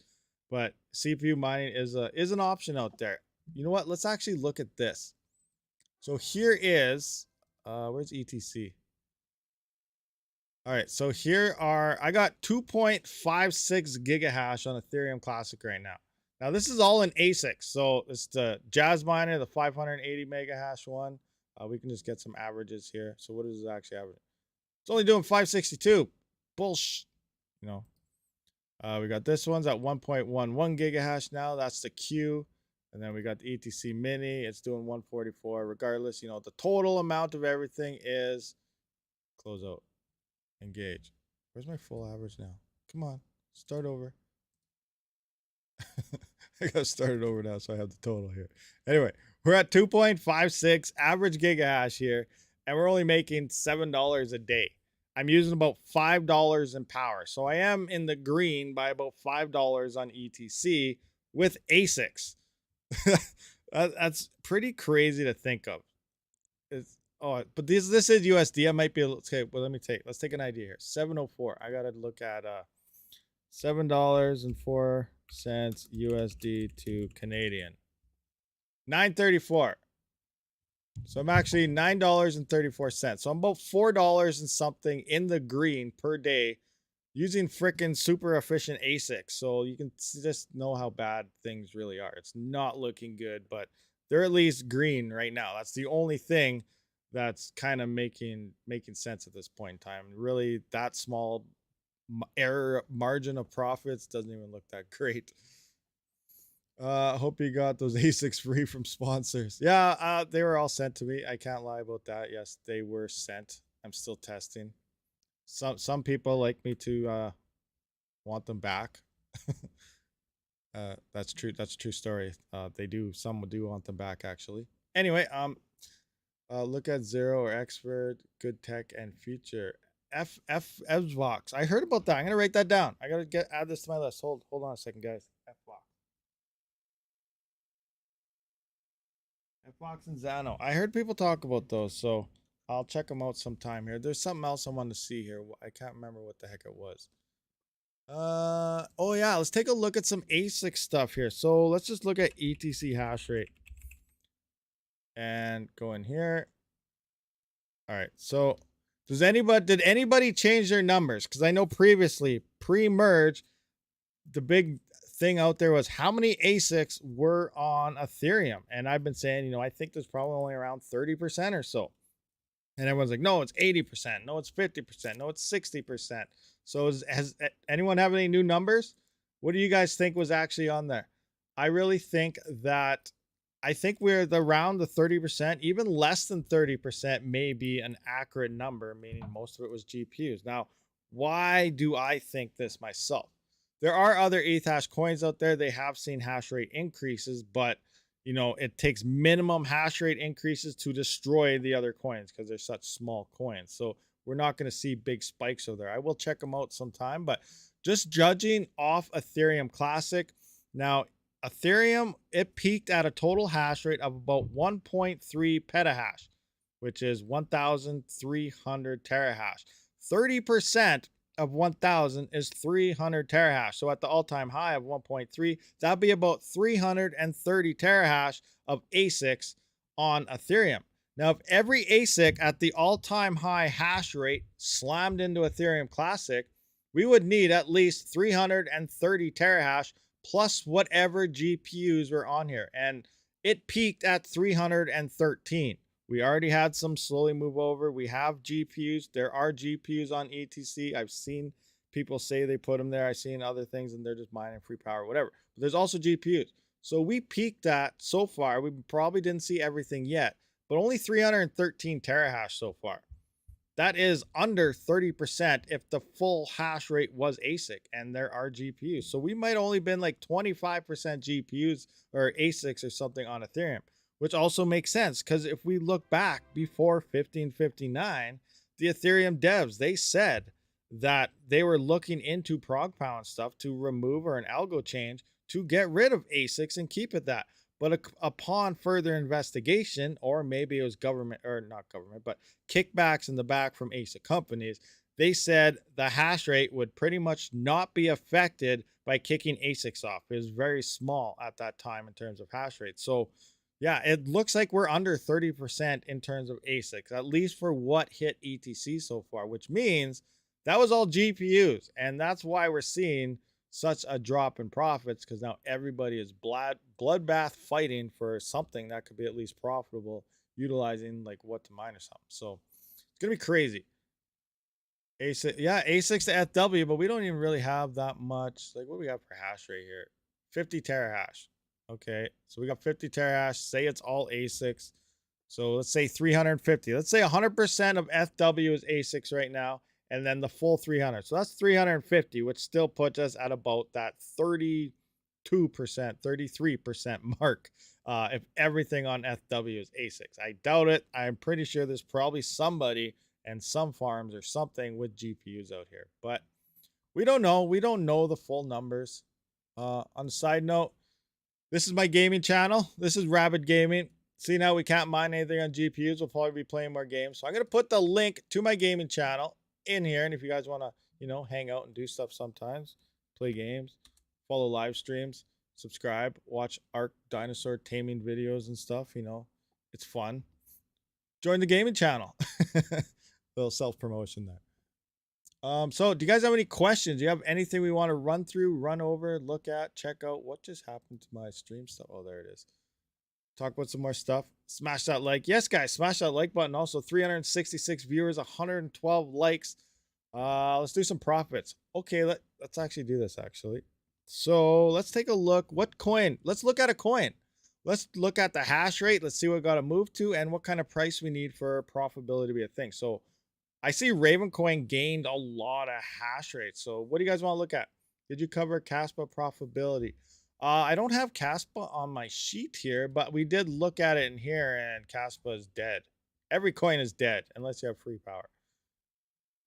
But CPU mining is an option out there. You know what? Let's actually look at this. So here is, where's ETC? All right, so here are, I got 2.56 gigahash on Ethereum Classic right now. Now this is all in ASICs. So it's the Jazz Miner, the 580 mega hash one. We can just get some averages here. So what is it actually averaging? It's only doing 562. Bullshit, you know. We got this one's at 1.11 gigahash now. That's the Q. And then we got the ETC Mini. It's doing 144. Regardless, you know, the total amount of everything is close out. Engage. Where's my full average now? Come on. Start over. I got started over now, so I have the total here. Anyway, we're at 2.56 average gigahash here, and we're only making $7 a day. I'm using about $5 in power. So I am in the green by about $5 on ETC with ASICs. That's pretty crazy to think of. But this is USD. I might be, okay, well, let's take an idea here. 704. I got to look at $7.04 USD to Canadian. 934. So I'm actually $9.34. So I'm about $4 and something in the green per day using freaking super efficient ASICs. So you can just know how bad things really are. It's not looking good, but they're at least green right now. That's the only thing that's kind of making sense at this point in time. Really, that small error margin of profits doesn't even look that great. Hope you got those ASICs free from sponsors. Yeah, they were all sent to me. I can't lie about that. Yes, they were sent. I'm still testing. Some people like me to want them back. That's true. That's a true story. Some do want them back actually. Anyway, look at Zero or Expert, Good Tech and Future. FLUX. I heard about that. I'm gonna write that down. I gotta add this to my list. Hold on a second, guys. FLUX and Zano. I heard people talk about those, so I'll check them out sometime here. There's something else I wanted to see here. I can't remember what the heck it was. Oh yeah, let's take a look at some ASIC stuff here. So let's just look at ETC hash rate and go in here. All right, so Did anybody change their numbers? Because I know previously, pre-merge, the big thing out there was how many ASICs were on Ethereum. And I've been saying, you know, I think there's probably only around 30% or so. And everyone's like, no, it's 80%. No, it's 50%. No, it's 60%. So has anyone have any new numbers? What do you guys think was actually on there? I really think that we're around the 30%, even less than 30% may be an accurate number, meaning most of it was GPUs. Now, why do I think this myself? There are other ETH coins out there. They have seen hash rate increases, but you know, it takes minimum hash rate increases to destroy the other coins because they're such small coins. So we're not going to see big spikes over there. I will check them out sometime, but just judging off Ethereum Classic. Now, Ethereum, it peaked at a total hash rate of about 1.3 petahash, which is 1,300 terahash. 30% of 1,000 is 300 terahash. So at the all-time high of 1.3, that'd be about 330 terahash of ASICs on Ethereum. Now, if every ASIC at the all-time high hash rate slammed into Ethereum Classic, we would need at least 330 terahash plus whatever GPUs were on here. And it peaked at 313. We already had some slowly move over. We have GPUs. There are GPUs on ETC. I've seen people say they put them there. I've seen other things and they're just mining free power, whatever. But there's also GPUs. So we peaked at, so far, we probably didn't see everything yet, but only 313 terahash so far. That is under 30% if the full hash rate was ASIC and there are GPUs. So we might only been like 25% GPUs or ASICs or something on Ethereum, which also makes sense because if we look back before 1559, the Ethereum devs, they said that they were looking into ProgPow and stuff to remove or an algo change to get rid of ASICs and keep it that. But upon further investigation, or maybe it was government, or not government, but kickbacks in the back from ASIC companies, they said the hash rate would pretty much not be affected by kicking ASICs off. It was very small at that time in terms of hash rate. So yeah, it looks like we're under 30% in terms of ASICs, at least for what hit ETC so far, which means that was all GPUs. And that's why we're seeing such a drop in profits, because now everybody is bloodbath fighting for something that could be at least profitable, utilizing like what to mine or something. So it's gonna be crazy. ASIC, yeah, ASICs to FW, but we don't even really have that much. Like, what do we got for hash rate here? 50 terahash. Okay, so we got 50 terahash. Say it's all ASICs. So let's say 350. Let's say 100% of FW is ASICs right now, and then the full 300. So that's 350, which still puts us at about that 32%, 33% mark if everything on FW is ASICs. I doubt it. I'm pretty sure there's probably somebody and some farms or something with GPUs out here, but we don't know. We don't know the full numbers. On a side note, this is my gaming channel. This is Rabid Gaming. See, now we can't mine anything on GPUs. We'll probably be playing more games. So I'm going to put the link to my gaming channel in here. And if you guys want to, you know, hang out and do stuff sometimes, play games, follow live streams, subscribe, watch Ark Dinosaur taming videos and stuff, you know, it's fun. Join the gaming channel. Little self-promotion there. So do you guys have any questions? Do you have anything we want to run through, run over, look at, check out? What just happened to my stream stuff? Oh, there it is. Talk about some more stuff. Smash that like. Yes, guys, smash that like button. Also, 366 viewers, 112 likes. Let's do some profits. Okay, let's actually do this, actually. So let's take a look. What coin? Let's look at a coin. Let's look at the hash rate. Let's see what we got to move to and what kind of price we need for profitability to be a thing. So I see Ravencoin gained a lot of hash rate. So what do you guys want to look at? Did you cover Caspa profitability? I don't have Caspa on my sheet here, but we did look at it in here and Caspa is dead. Every coin is dead unless you have free power.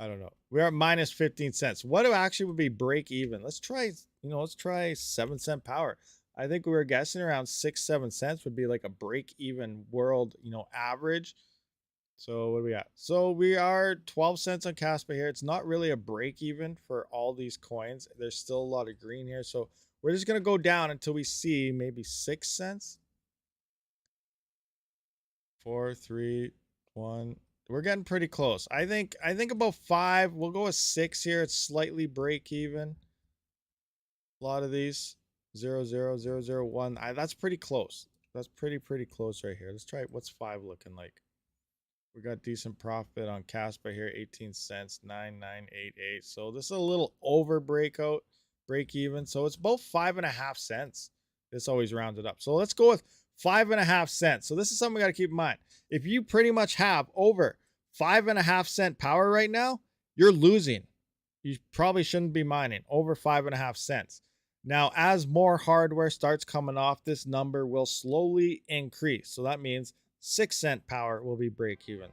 I don't know. We're at minus 15 cents. What actually would be break even? Let's try, let's try 7-cent power. I think we were guessing around 6-7 cents would be like a break even world, average. So what do we got? So we are 12 cents on Caspa here. It's not really a break even for all these coins. There's still a lot of green here. So we're just going to go down until we see maybe 6 cents. 4, 3, 1. We're getting pretty close. I think about 5. We'll go with 6 here. It's slightly break even. A lot of these 0, 0, 0, 0, 1. That's pretty close. That's pretty close right here. Let's try it. What's 5 looking like? We got decent profit on Casper here, 18 cents, 9988. So this is a little over breakout, break even. So it's about 5.5 cents. This always rounded up. So let's go with 5.5 cents. So this is something we got to keep in mind. If you pretty much have over 5.5 cent power right now, you're losing. You probably shouldn't be mining over 5.5 cents. Now, as more hardware starts coming off, this number will slowly increase. So that means 6 cent power will be break even.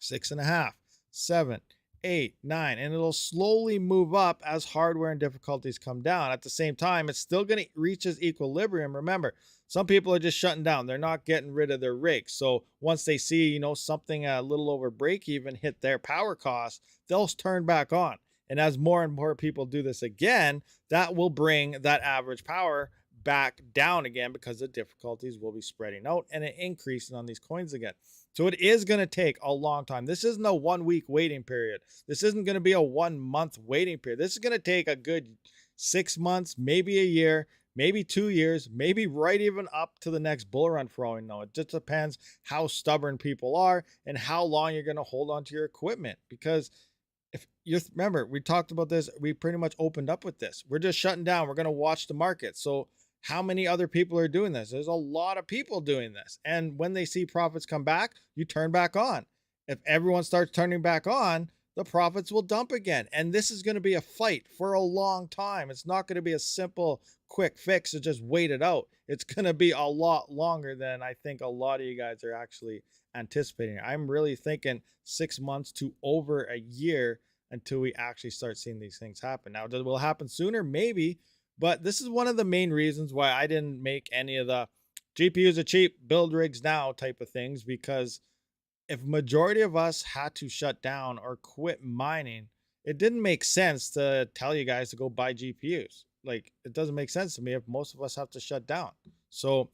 6.5, 7, 8, 9, and it'll slowly move up as hardware and difficulties come down. At the same time, it's still going to reach its equilibrium. Remember, some people are just shutting down. They're not getting rid of their rigs. So once they see, you know, something a little over break even hit their power costs, they'll turn back on. And as more and more people do this again, that will bring that average power back down again because the difficulties will be spreading out and increasing on these coins again. So it is going to take a long time. This isn't a 1 week waiting period. This isn't going to be a 1 month waiting period. This is going to take a good 6 months, maybe a year, maybe 2 years, maybe right even up to the next bull run for all we know. It just depends how stubborn people are and how long you're going to hold on to your equipment. Because if you remember, we talked about this, we pretty much opened up with this. We're just shutting down. We're going to watch the market. So how many other people are doing this? There's a lot of people doing this. And when they see profits come back, you turn back on. If everyone starts turning back on, the profits will dump again. And this is going to be a fight for a long time. It's not going to be a simple, quick fix to just wait it out. It's going to be a lot longer than I think a lot of you guys are actually anticipating. I'm really thinking 6 months to over a year until we actually start seeing these things happen. Now, will it happen sooner? Maybe. But this is one of the main reasons why I didn't make any of the GPUs are cheap, build rigs now type of things, because if majority of us had to shut down or quit mining, it didn't make sense to tell you guys to go buy GPUs. Like, it doesn't make sense to me if most of us have to shut down. So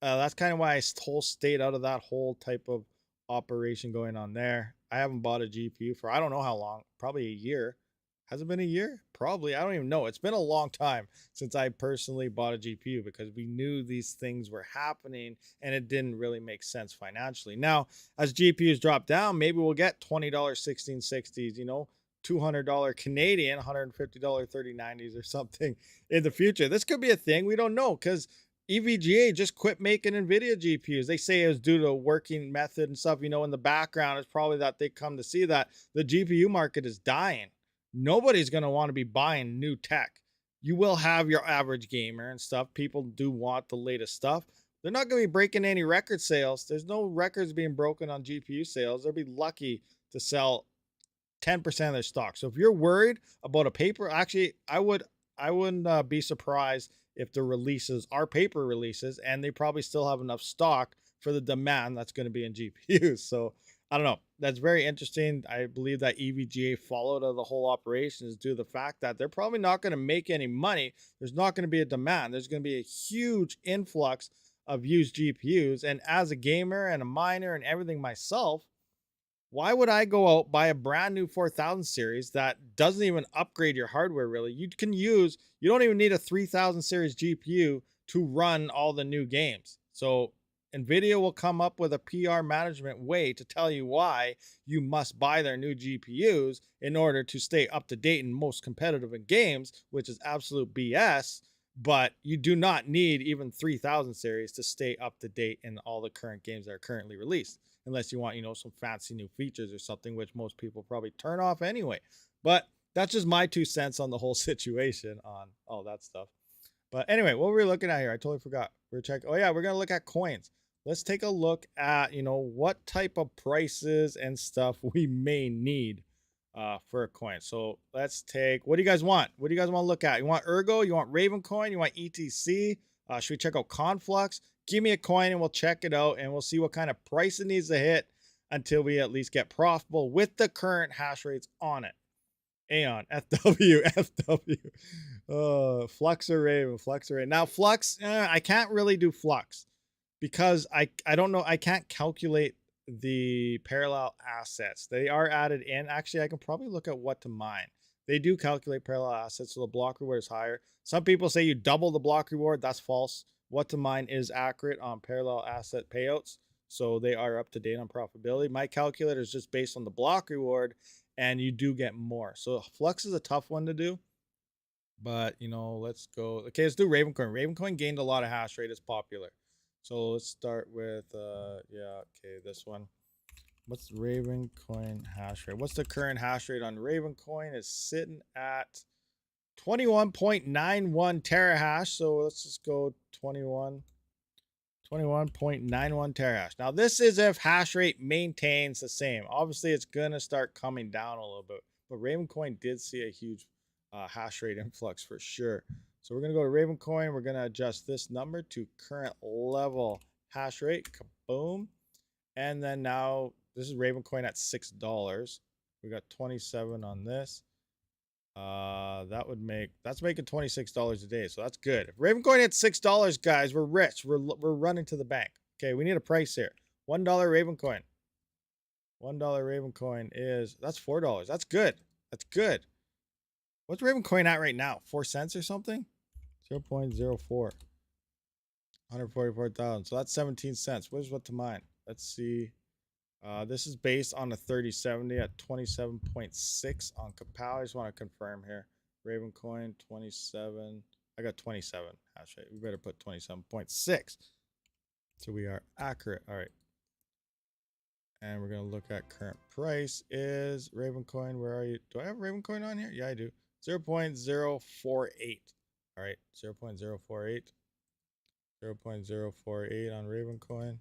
that's kind of why I stayed out of that whole type of operation going on there. I haven't bought a GPU for I don't know how long, probably a year. Has it been a year? Probably. I don't even know. It's been a long time since I personally bought a GPU because we knew these things were happening and it didn't really make sense financially. Now, as GPUs drop down, maybe we'll get $20 1660s, you know, $200 Canadian, $150 3090s or something in the future. This could be a thing. We don't know because EVGA just quit making NVIDIA GPUs. They say it was due to a working method and stuff. You know, in the background, it's probably that they come to see that the GPU market is dying. Nobody's going to want to be buying new tech. You will have your average gamer and stuff. People do want the latest stuff. They're not going to be breaking any record sales. There's no records being broken on GPU sales. They'll be lucky to sell 10% of their stock. So if you're worried about a paper, actually, I wouldn't be surprised if the releases are paper releases and they probably still have enough stock for the demand that's going to be in GPUs. So I don't know. That's very interesting. I believe that EVGA followed the whole operation is due to the fact that they're probably not going to make any money. There's not going to be a demand. There's going to be a huge influx of used GPUs. And as a gamer and a miner and everything myself, why would I go out buy a brand new 4000 series that doesn't even upgrade your hardware really? You don't even need a 3000 series GPU to run all the new games. So NVIDIA will come up with a PR management way to tell you why you must buy their new GPUs in order to stay up to date and most competitive in games, which is absolute BS. But you do not need even 3000 series to stay up to date in all the current games that are currently released, unless you want, you know, some fancy new features or something, which most people probably turn off anyway. But that's just my 2 cents on the whole situation on all that stuff. But anyway, what were we looking at here? I totally forgot. We're checking. Oh yeah, we're going to look at coins. Let's take a look at, you know, what type of prices and stuff we may need for a coin. So let's take, what do you guys want? What do you guys want to look at? You want Ergo? You want Raven coin? You want ETC? Should we check out Conflux? Give me a coin and we'll check it out and we'll see what kind of price it needs to hit until we at least get profitable with the current hash rates on it. Aeon, FW, FW, Flux or Raven, Flux or Raven. Now Flux, I can't really do Flux because I don't know, I can't calculate the parallel assets. They are added in. Actually, I can probably look at what to mine. They do calculate parallel assets, so the block reward is higher. Some people say you double the block reward. That's false. What to mine is accurate on parallel asset payouts, so they are up to date on profitability. My calculator is just based on the block reward, and you do get more. So Flux is a tough one to do, but you know, let's go. Okay, let's do Ravencoin. Ravencoin gained a lot of hash rate. It's popular. So let's start with yeah, okay, this one. What's Ravencoin hash rate? What's the current hash rate on Ravencoin? It's sitting at 21.91 terahash. So let's just go 21.91 terahash. Now this is if hash rate maintains the same. Obviously it's gonna start coming down a little bit, but Ravencoin did see a huge hash rate influx for sure. So we're gonna go to Ravencoin. We're gonna adjust this number to current level hash rate. Kaboom. And then now this is Ravencoin at $6. We got 27 on this. That's making $26 a day. So that's good. If Ravencoin hits $6, guys, we're rich. We're running to the bank. Okay, we need a price here. $1 Ravencoin. $1 Ravencoin is, that's $4. That's good. That's good. What's Ravencoin at right now? 4 cents or something? 0.04. 144,000. So that's 17 cents. Where's what to mine? Let's see. This is based on a 3070 at 27.6 on Kapow. I just want to confirm here. Ravencoin 27. I got 27 hash rate. We better put 27.6. So we are accurate. All right. And we're going to look at current price is Ravencoin. Where are you? Do I have Ravencoin on here? Yeah, I do. 0.048. All right. 0.048. 0.048 on Ravencoin.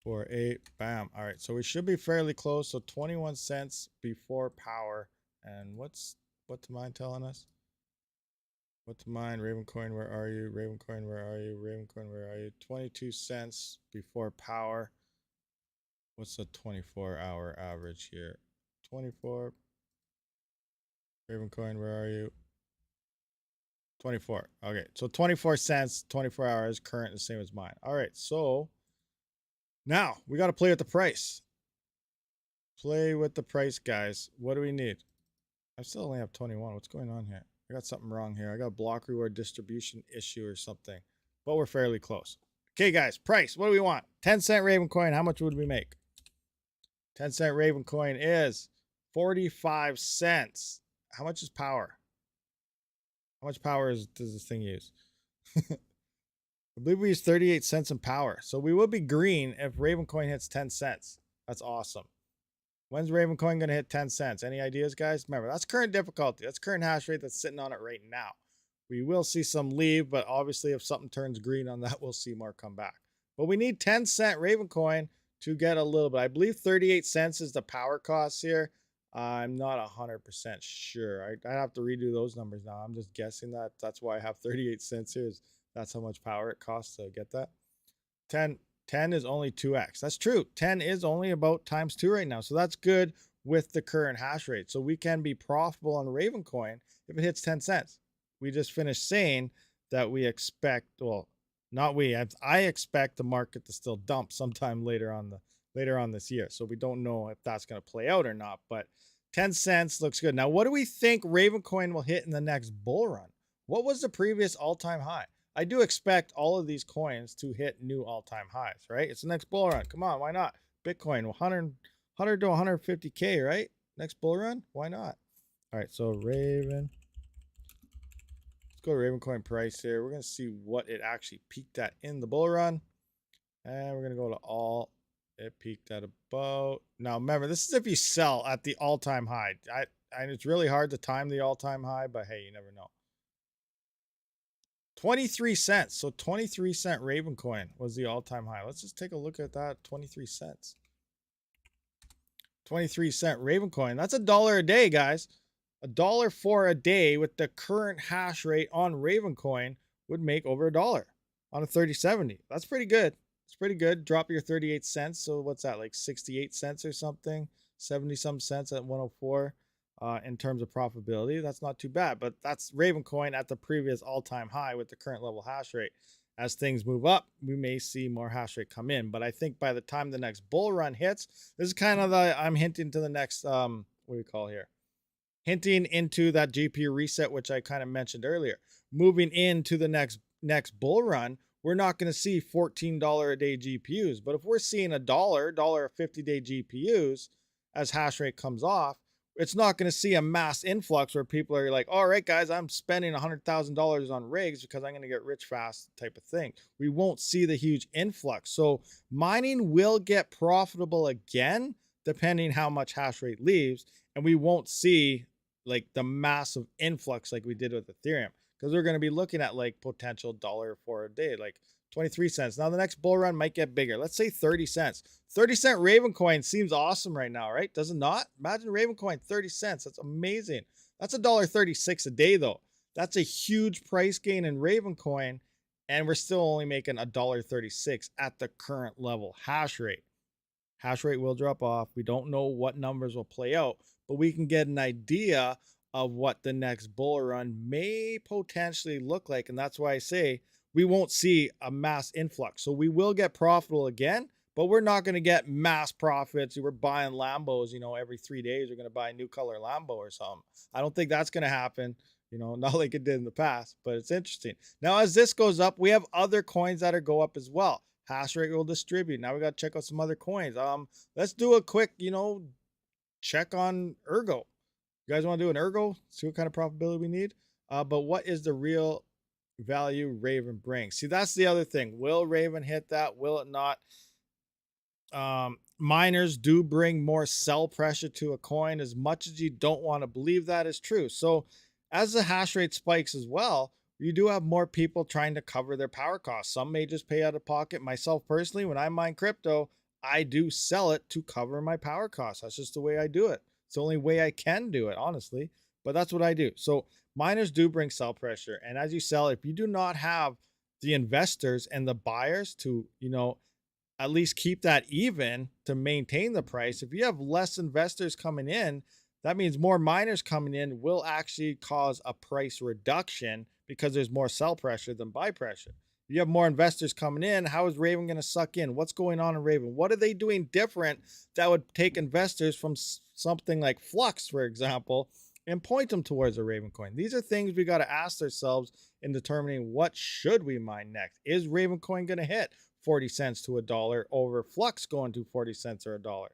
48. Bam. All right. So we should be fairly close. So 21 cents before power. And what's what to mine telling us? What to mine? Ravencoin, where are you? Ravencoin, where are you? Ravencoin, where are you? 22 cents before power. What's the 24-hour average here? 24. Ravencoin, where are you? 24. Okay. So 24 cents, 24 hours, current, the same as mine. All right. So now we got to play with the price. Play with the price, guys. What do we need? I still only have 21. What's going on here? I got something wrong here. I got a block reward distribution issue or something, but we're fairly close. Okay, guys, price. What do we want? 10 cent Ravencoin. How much would we make? 10 cent Ravencoin is 45 cents. How much is power? How much power does this thing use? I believe we use 38 cents in power. So we will be green if Ravencoin hits 10 cents. That's awesome. When's Ravencoin going to hit 10 cents? Any ideas, guys? Remember, that's current difficulty. That's current hash rate that's sitting on it right now. We will see some leave, but obviously if something turns green on that, we'll see more come back. But we need 10 cent Ravencoin to get a little bit. I believe 38 cents is the power cost here. I'm not 100% sure. I'd have to redo those numbers now. I'm just guessing that. That's why I have 38 cents here. That's how much power it costs to get that. 10 is only 2x. That's true. 10 is only about times 2 right now. So that's good with the current hash rate. So we can be profitable on Ravencoin if it hits 10 cents. We just finished saying that we expect, well, not we, I expect the market to still dump sometime later on this year. So we don't know if that's going to play out or not, but 10 cents looks good. Now, what do we think Ravencoin will hit in the next bull run? What was the previous all-time high? I do expect all of these coins to hit new all-time highs, right? It's the next bull run. Come on, why not? Bitcoin, 100 to 150K, right? Next bull run, why not? All right, so Let's go to Ravencoin price here. We're going to see what it actually peaked at in the bull run. And we're going to go to all. It peaked at about. Now, remember, this is if you sell at the all-time high. And it's really hard to time the all-time high, but hey, you never know. 23 cents. So 23 cent Ravencoin was the all-time high. Let's just take a look at that. 23 cents. 23 cent Ravencoin. That's $1 a day, guys. $1 for a day with the current hash rate on Ravencoin would make over $1 on a 3070. That's pretty good. It's pretty good. Drop your 38 cents. So what's that, like 68 cents or something? 70 some cents at 104 in terms of profitability. That's not too bad, but that's Ravencoin at the previous all-time high with the current level hash rate. as things move up, we may see more hash rate come in. But I think by the time the next bull run hits, this is kind of I'm hinting to the next, what do we call here? Hinting into that GPU reset, which I kind of mentioned earlier. Moving into the next bull run, we're not going to see $14 a day GPUs. But if we're seeing $1, $1.50 day GPUs as hash rate comes off, it's not going to see a mass influx where people are like, all right, guys, I'm spending $100,000 on rigs because I'm going to get rich fast type of thing. We won't see the huge influx. So mining will get profitable again, depending how much hash rate leaves. And we won't see like the massive influx like we did with Ethereum, because we're going to be looking at like potential $1 for a day, like 23 cents. Now the next bull run might get bigger. Let's say 30 cents. 30-cent Raven coin seems awesome right now, right? Does it not? Imagine Raven coin 30 cents. That's amazing. That's $1.36 a day though. That's a huge price gain in Raven coin, and we're still only making $1.36 at the current level hash rate. Hash rate will drop off. We don't know what numbers will play out, but we can get an idea of what the next bull run may potentially look like. And that's why I say we won't see a mass influx. So we will get profitable again, but we're not going to get mass profits. We're buying Lambos, every 3 days, we're going to buy a new color Lambo or something. I don't think that's going to happen, not like it did in the past, but it's interesting. Now, as this goes up, we have other coins that are go up as well. Hash rate will distribute. Now we got to check out some other coins. Let's do a quick, check on Ergo. You guys want to do an Ergo? See what kind of profitability we need? But what is the real value Raven brings? See, that's the other thing. Will Raven hit that? Will it not? Miners do bring more sell pressure to a coin, as much as you don't want to believe that is true. So as the hash rate spikes as well, you do have more people trying to cover their power costs. Some may just pay out of pocket. Myself personally, when I mine crypto, I do sell it to cover my power costs. That's just the way I do it. It's the only way I can do it, honestly, but that's what I do. So miners do bring sell pressure. And as you sell, if you do not have the investors and the buyers to, at least keep that even to maintain the price, if you have less investors coming in, that means more miners coming in will actually cause a price reduction, because there's more sell pressure than buy pressure. If you have more investors coming in, how is Raven going to suck in? What's going on in Raven? What are they doing different that would take investors from something like Flux, for example, and point them towards a Raven coin? These are things we got to ask ourselves in determining what should we mine next. Is Raven coin going to hit 40 cents to $1 over Flux going to 40 cents or $1?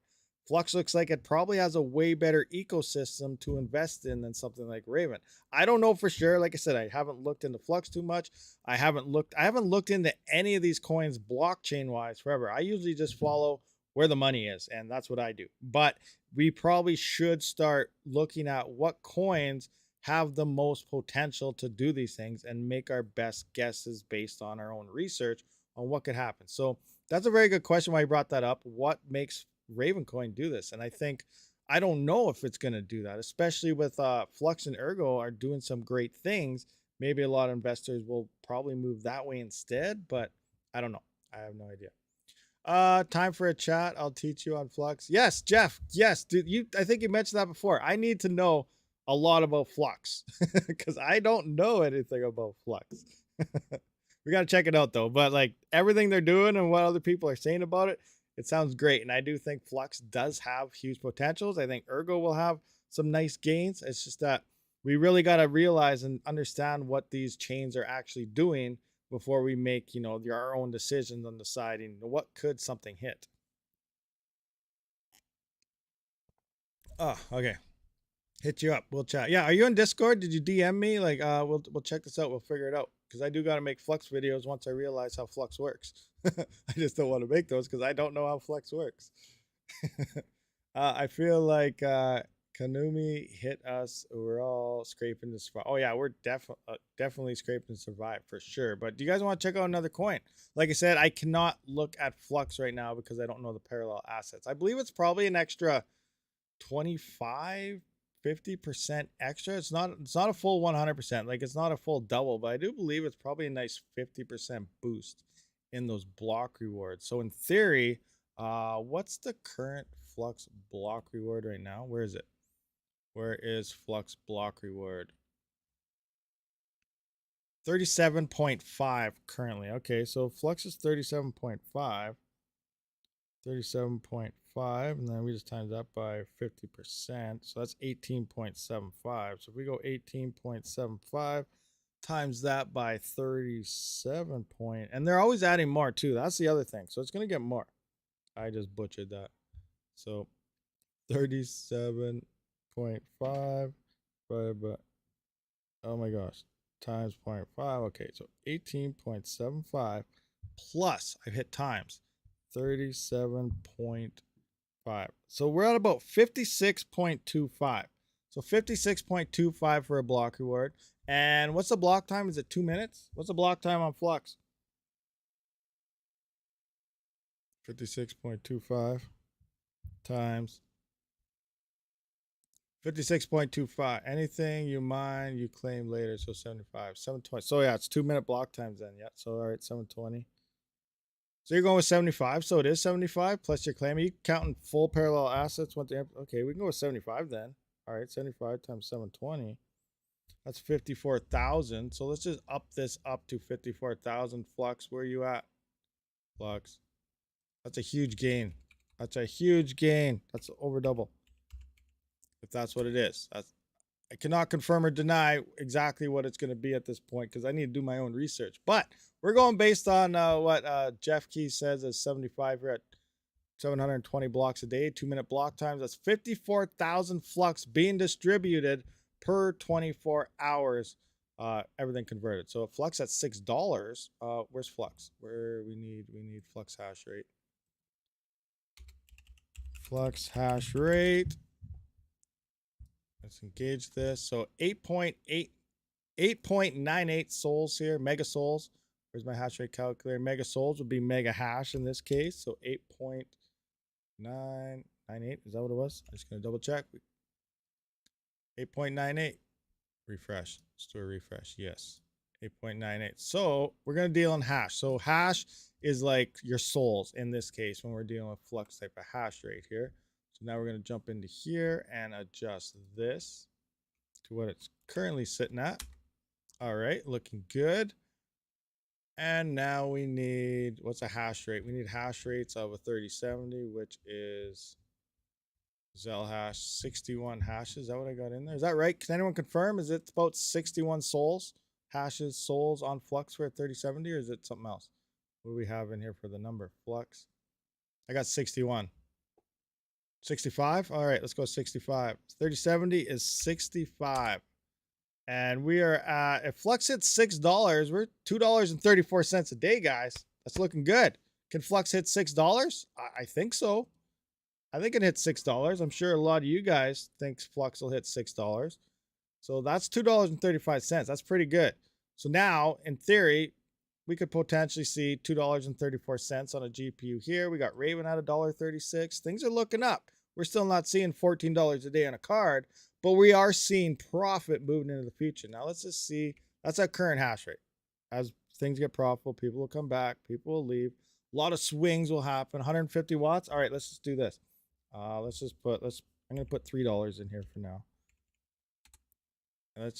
Flux looks like it probably has a way better ecosystem to invest in than something like Raven. I don't know for sure. Like I said, I haven't looked into Flux too much. I haven't looked into any of these coins blockchain wise forever. I usually just follow where the money is, and that's what I do. But we probably should start looking at what coins have the most potential to do these things and make our best guesses based on our own research on what could happen. So that's a very good question why you brought that up. What makes Raven coin do this? And I don't know if it's going to do that, especially with Flux and Ergo are doing some great things. Maybe a lot of investors will probably move that way instead, but I don't know. I have no idea. Time for a chat. I'll teach you on Flux. Yes, Jeff. Yes, dude. I think you mentioned that before. I need to know a lot about Flux because I don't know anything about Flux. We got to check it out though. But like everything they're doing and what other people are saying about it, it sounds great. And I do think Flux does have huge potentials. I think Ergo will have some nice gains. It's just that we really got to realize and understand what these chains are actually doing before we make, our own decisions on deciding what could something hit. Oh, okay. Hit you up. We'll chat. Yeah. Are you on Discord? Did you DM me? Like, we'll check this out. We'll figure it out. Because I do got to make Flux videos once I realize how Flux works. I just don't want to make those because I don't know how Flux works. I feel like Kanumi hit us. We're all scraping to survive. Oh yeah, we're definitely scraping to survive for sure. But do you guys want to check out another coin? Like I said, I cannot look at Flux right now because I don't know the parallel assets. I believe it's probably an extra 50% extra. It's not a full 100%. Like it's not a full double, but I do believe it's probably a nice 50% boost in those block rewards. So in theory, what's the current Flux block reward right now? Where is it? Where is Flux block reward? 37.5 currently. Okay, so Flux is 37.5. 37.5, and then we just times that by 50%. So that's 18.75. So if we go 18.75 times that by 37 point, and they're always adding more too. That's the other thing. So it's going to get more. I just butchered that. So 37.5 divided by, oh my gosh, times 0.5. Okay, so 18.75 plus, I've hit times, 37.5. So we're at about 56.25. So 56.25 for a block reward. And what's the block time? Is it 2 minutes? What's the block time on Flux? 56.25 times 56.25. Anything you mine, you claim later. So 75. 720. So yeah, it's 2 minute block times then. Yeah. So all right, 720. So you're going with 75. So it is 75 plus your claim. Are you counting full parallel assets? Okay, we can go with 75 then. All right, 75 times 720. That's 54,000. So let's just up this up to 54,000. Flux, where are you at? Flux. That's a huge gain. That's a huge gain. That's over double. If that's what it is. I cannot confirm or deny exactly what it's going to be at this point because I need to do my own research. But we're going based on what Jeff Key says is 75 here at 720 blocks a day, 2 minute block times. That's 54,000 Flux being distributed per 24 hours. Everything converted. So if Flux at $6, where's Flux? Where we need Flux hash rate. Flux hash rate. Let's engage this. So 8.98 souls here, mega souls. Where's my hash rate calculator? Mega souls would be mega hash in this case. So 8.998. Is that what it was? I'm just going to double check. 8.98. Refresh. Let's do a refresh. Yes. 8.98. So we're going to deal in hash. So hash is like your souls in this case when we're dealing with Flux type of hash rate here. So now we're going to jump into here and adjust this to what it's currently sitting at. All right, looking good. And now we need, what's a hash rate? We need hash rates of a 3070, which is Zel hash 61 hashes. Is that what I got in there? Is that right? Can anyone confirm? Is it about 61 souls, hashes, souls on Flux for a 3070, or is it something else? What do we have in here for the number? Flux. I got 61. 65? All right, let's go 65. 3070 is 65. And we are at, if Flux hits $6, we're $2.34 a day, guys. That's looking good. Can Flux hit $6? I think so. I think it hits $6. I'm sure a lot of you guys think Flux will hit $6. So that's $2.35. That's pretty good. So now, in theory, we could potentially see $2.34 on a GPU here. We got Raven at $1.36. Things are looking up. We're still not seeing $14 a day on a card, but we are seeing profit moving into the future. Now let's just see. That's our current hash rate. As things get profitable, people will come back. People will leave. A lot of swings will happen. 150 watts. All right, let's just do this. I'm going to put $3 in here for now. And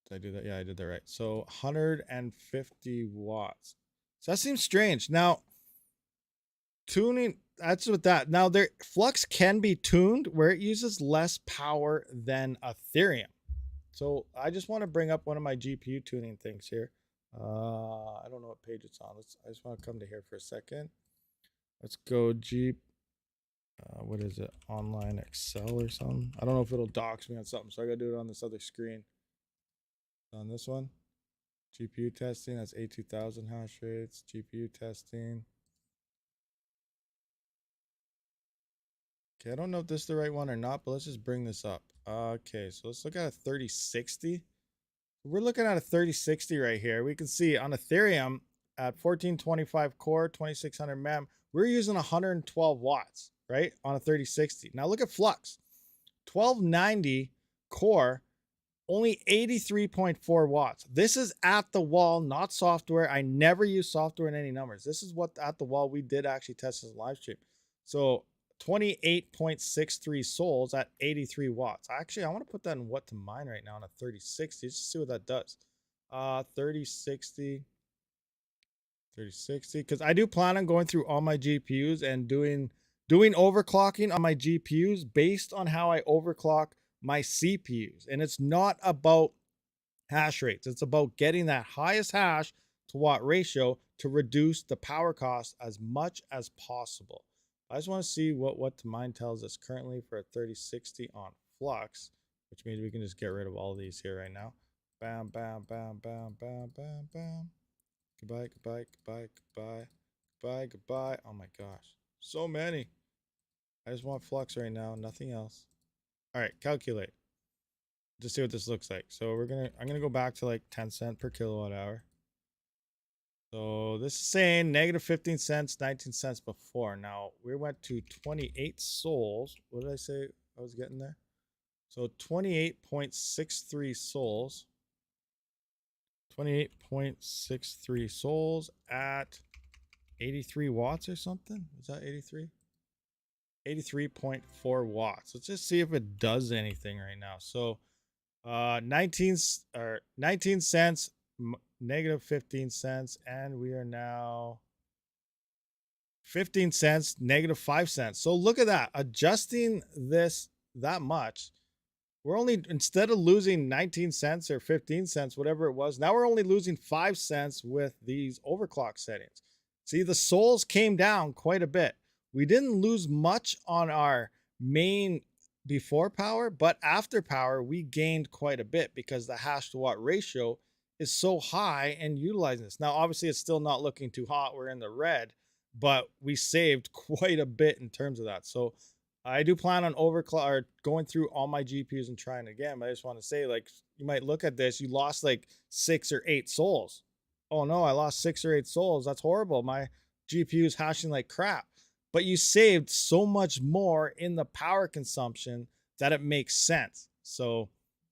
did I do that? Yeah, I did that right. So 150 watts. So that seems strange. Now, tuning, that's with that. Now, Flux can be tuned where it uses less power than Ethereum. So I just want to bring up one of my GPU tuning things here. I don't know what page it's on. I just want to come to here for a second. Let's go what is it? Online Excel or something. I don't know if it'll dox me on something, so I gotta do it on this other screen. On this one, GPU testing. That's A2000 hash rates. GPU testing. Okay, I don't know if this is the right one or not, but let's just bring this up. Okay, so let's look at a 3060. We're looking at a 3060 right here. We can see on Ethereum at 1425 core, 2600 mem, we're using 112 watts, right, on a 3060. Now look at Flux, 1290 core, only 83.4 watts. This is at the wall, not software. I never use software in any numbers. This is what at the wall we did actually test this live stream. So 28.63 souls at 83 watts. Actually, I want to put that in what to mine right now on a 3060 just to see what that does. 3060. 3060, because I do plan on going through all my GPUs and doing overclocking on my GPUs based on how I overclock my CPUs. And it's not about hash rates. It's about getting that highest hash to watt ratio to reduce the power cost as much as possible. I just want to see what the mine tells us currently for a 3060 on Flux, which means we can just get rid of all these here right now. Bam, bam, bam, bam, bam, bam, bam. Goodbye, goodbye, goodbye, goodbye, goodbye, goodbye. Oh my gosh, so many. I just want Flux right now, nothing else. All right, calculate. Just see what this looks like. So I'm gonna go back to like 10 cents per kilowatt hour. So this is saying negative 15 cents, 19 cents before. Now we went to 28 sols. What did I say I was getting there? So 28.63 sols. 28.63 sols at 83 watts or something. Is that 83? 83.4 watts. Let's just see if it does anything right now. So 19 cents, negative 15 cents, and we are now 15 cents, negative 5 cents. So look at that. Adjusting this that much, we're only, instead of losing 19 cents or 15 cents, whatever it was, now we're only losing 5 cents with these overclock settings. See, the sols came down quite a bit. We didn't lose much on our main before power, but after power, we gained quite a bit because the hash to watt ratio is so high and utilizing this. Now, obviously, it's still not looking too hot. We're in the red, but we saved quite a bit in terms of that. So I do plan on going through all my GPUs and trying again. But I just want to say, like, you might look at this, you lost like 6 or 8 sols. Oh no, I lost 6 or 8 sols. That's horrible. My GPU is hashing like crap. But you saved so much more in the power consumption that it makes sense. So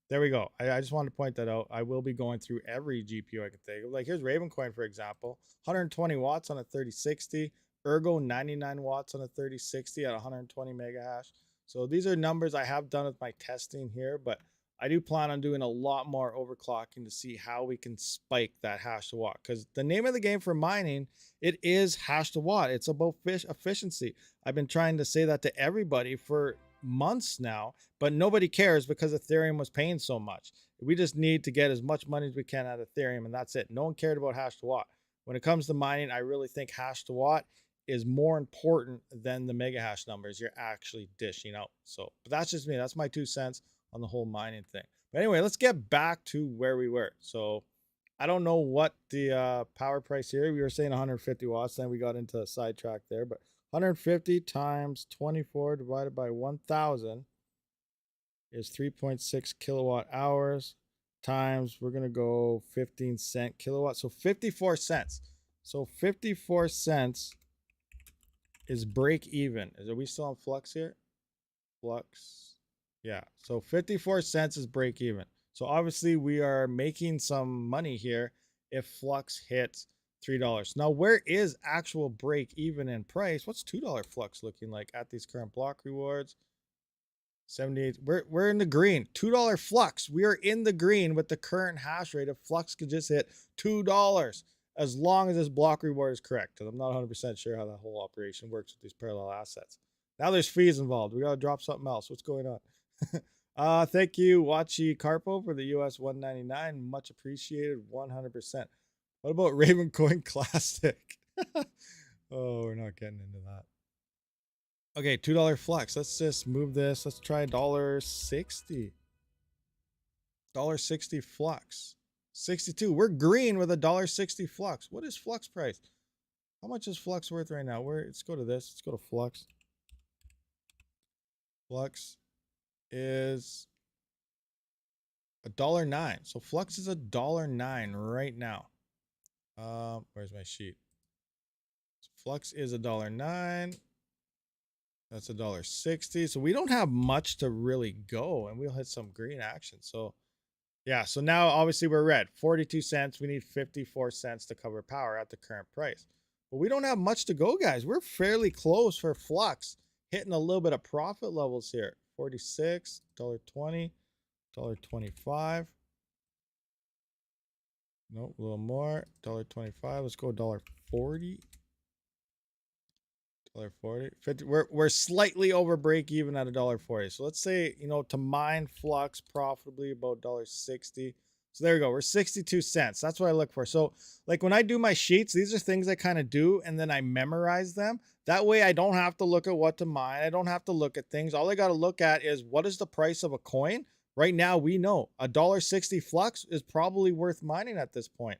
there we go. I just wanted to point that out. I will be going through every GPU I can think of. Like here's Ravencoin, for example, 120 watts on a 3060. Ergo 99 watts on a 3060 at 120 mega hash. So these are numbers I have done with my testing here, but I do plan on doing a lot more overclocking to see how we can spike that hash to watt. Because the name of the game for mining, it is hash to watt. It's about efficiency. I've been trying to say that to everybody for months now, but nobody cares because Ethereum was paying so much. We just need to get as much money as we can out of Ethereum, and that's it. No one cared about hash to watt. When it comes to mining, I really think hash to watt is more important than the mega hash numbers you're actually dishing out. So, but that's just me. That's my 2 cents on the whole mining thing. But anyway, let's get back to where we were. So I don't know what the power price here. We were saying 150 watts, then we got into a sidetrack there, but 150 times 24 divided by 1,000 is 3.6 kilowatt hours times, we're going to go 15 cent kilowatt. So 54 cents. So 54 cents is break even. Are we still on Flux here? Flux. Yeah. So 54 cents is break even. So obviously we are making some money here if Flux hits $3. Now, where is actual break even in price? What's $2 Flux looking like at these current block rewards? 78. We're in the green. $2 Flux. We are in the green with the current hash rate. If Flux could just hit $2 as long as this block reward is correct, because I'm not 100% sure how that whole operation works with these parallel assets. Now there's fees involved. We got to drop something else. What's going on? Thank you, Wachi Carpo, for the US 199. Much appreciated. 100%. What about Ravencoin Classic? Oh, we're not getting into that. Okay, $2 Flux. Let's just move this. Let's try $1.60. $1.60 Flux. 62. We're green with $1.60 Flux. What is Flux price? How much is Flux worth right now? Let's go to this. Let's go to Flux. Flux is $1.09. So Flux is $1.09 right now. Where's my sheet? So Flux is $1.09. That's $1.60. So we don't have much to really go, and we'll hit some green action. So yeah, so now obviously we're red. 42 cents. We need 54 cents to cover power at the current price. But we don't have much to go, guys. We're fairly close for Flux, hitting a little bit of profit levels here. 46, $1.20, $1.25. Nope, a little more. $1.25. Let's go $1.40. $1.40. 50. We're slightly over break even at $1.40. So let's say, you know, to mine Flux profitably about $1.60. So there we go. We're 62 cents. That's what I look for. So like when I do my sheets, these are things I kind of do and then I memorize them. That way I don't have to look at what to mine. I don't have to look at things. All I got to look at is what is the price of a coin. Right now we know $1.60 Flux is probably worth mining at this point,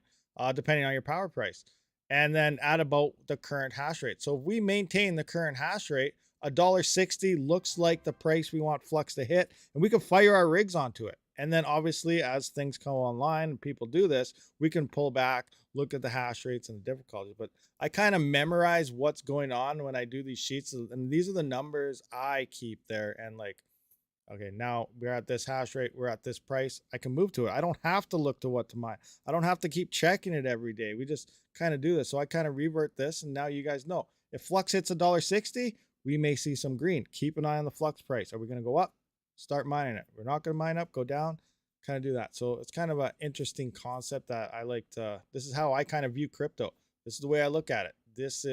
depending on your power price. And then at about the current hash rate. So if we maintain the current hash rate, $1.60 looks like the price we want Flux to hit, and we can fire our rigs onto it. And then obviously as things come online and people do this, we can pull back, look at the hash rates and the difficulties. But I kind of memorize what's going on when I do these sheets. And these are the numbers I keep there. And like, okay, now we're at this hash rate, we're at this price. I can move to it. I don't have to look to what to mine. I don't have to keep checking it every day. We just kind of do this. So I kind of revert this, and now you guys know. If Flux hits $1.60, we may see some green. Keep an eye on the Flux price. Are we going to go up? Start mining it. We're not going to mine up, go down, kind of do that. So it's kind of an interesting concept that I like to, this is how I kind of view crypto. This is the way I look at it. It's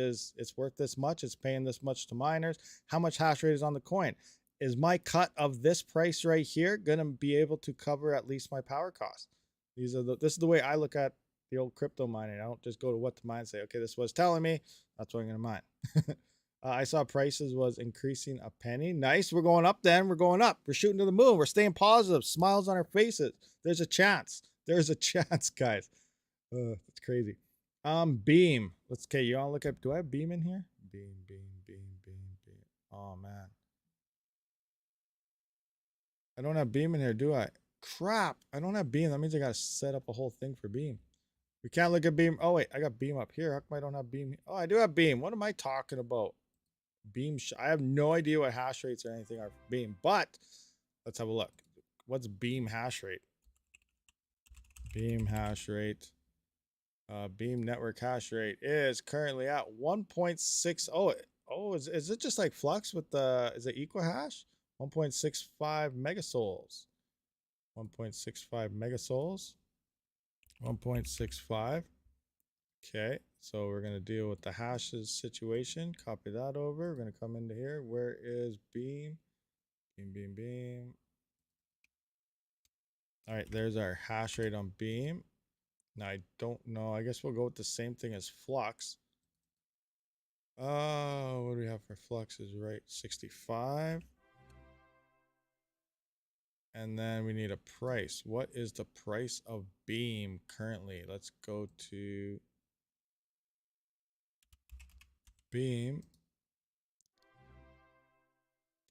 worth this much. It's paying this much to miners. How much hash rate is on the coin? Is my cut of this price right here going to be able to cover at least my power costs? This is the way I look at the old crypto mining. I don't just go to what to mine and say, okay, this was telling me, that's what I'm going to mine. I saw prices was increasing a penny. Nice. We're going up then. We're going up. We're shooting to the moon. We're staying positive. Smiles on our faces. There's a chance. There's a chance, guys. That's crazy. Beam. Okay, you want to look at, do I have Beam in here? Beam. Oh, man. I don't have Beam in here, do I? Crap. I don't have Beam. That means I got to set up a whole thing for Beam. We can't look at Beam. Oh, wait. I got Beam up here. How come I don't have Beam? Oh, I do have Beam. What am I talking about? Beam. I have no idea what hash rates or anything are for Beam, but let's have a look. What's Beam hash rate? Beam hash rate. Beam network hash rate is currently at 1.6. Oh, is it just like Flux with the, is it equal hash? 1.65 megasouls. 1.65 megasouls. 1.65. Okay, so we're going to deal with the hashes situation. Copy that over. We're going to come into here. Where is Beam? Beam. All right, there's our hash rate on Beam. Now, I don't know. I guess we'll go with the same thing as Flux. What do we have for Flux is right 65. And then we need a price. What is the price of Beam currently? Let's go to Beam.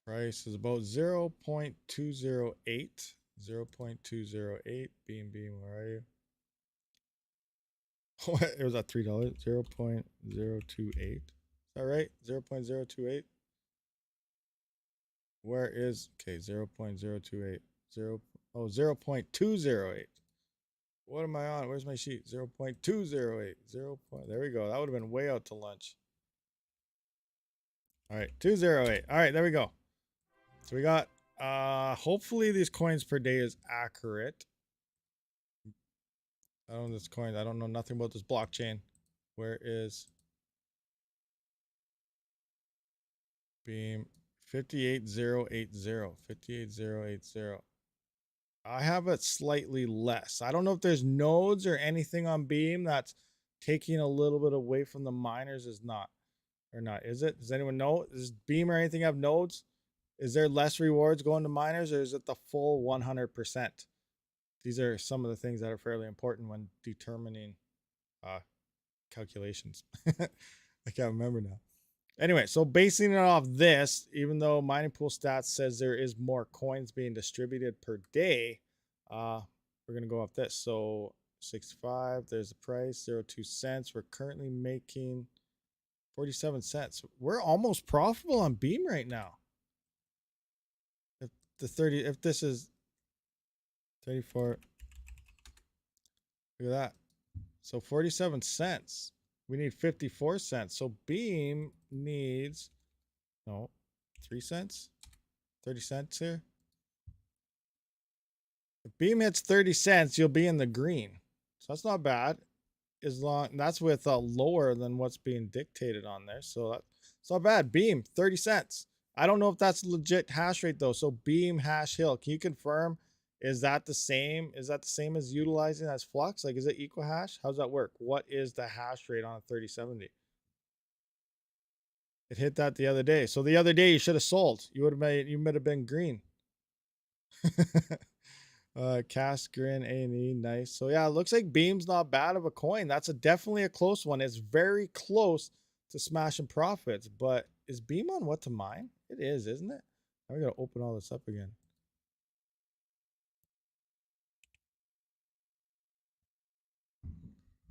Price is about 0.208. 0.208. Beam, where are you? It was at $3. 0.028. Is that right? 0.028. Where is, okay, 0.028. 0.208. What am I on? Where's my sheet? 0.208. There we go. That would have been way out to lunch. All right, 208. All right, there we go. So we got, hopefully these coins per day is accurate. I don't know this coin. I don't know nothing about this blockchain. Where is Beam? 58080. 58080. I have it slightly less. I don't know if there's nodes or anything on Beam that's taking a little bit away from the miners. Is not or not. Is it? Does anyone know? Does Beam or anything have nodes? Is there less rewards going to miners, or is it the full 100%? These are some of the things that are fairly important when determining calculations. I can't remember now. Anyway, so basing it off this, even though Mining Pool Stats says there is more coins being distributed per day, we're going to go off this. So 65, there's the price, 02 cents. We're currently making 47 cents. We're almost profitable on Beam right now. If this is 34, look at that. So 47 cents. We need 54 cents. So Beam needs, no, 3 cents, 30 cents here. If Beam hits 30 cents, you'll be in the green. So that's not bad. As long that's with lower than what's being dictated on there. So that's not bad. Beam, 30 cents. I don't know if that's legit hash rate though. So Beam hash hill. Can you confirm? Is that the same? Is that the same as utilizing as Flux? Like, is it equal hash? How's that work? What is the hash rate on a 3070? It hit that the other day. So the other day you should have sold. You might have been green. Cast Grin A&E, nice. So yeah, it looks like Beam's not bad of a coin. That's definitely a close one. It's very close to smashing profits. But is Beam on what to mine? It is, isn't it? Now we gotta open all this up again.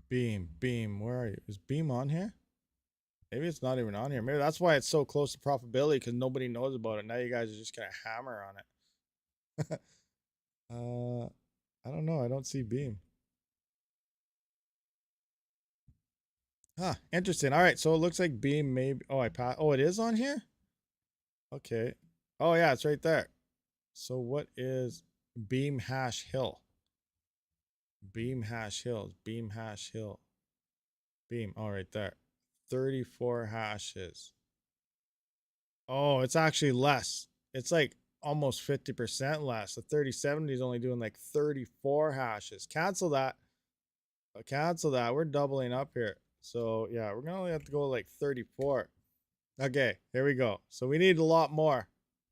Beam, where are you? Is Beam on here? Maybe it's not even on here. Maybe that's why it's so close to profitability, because nobody knows about it. Now you guys are just gonna hammer on it. I don't know. I don't see Beam. Huh, interesting. All right, so it looks like Beam maybe. Oh, it is on here? Okay. Oh yeah, it's right there. So what is Beam hash hill? Beam hash hill. Beam hash hill. Beam. Oh, right there. 34 hashes. Oh, it's actually less. It's like almost 50% less. The 3070 is only doing like 34 hashes. Cancel that. Cancel that. We're doubling up here. So yeah, we're gonna only have to go like 34. Okay, here we go. So we need a lot more.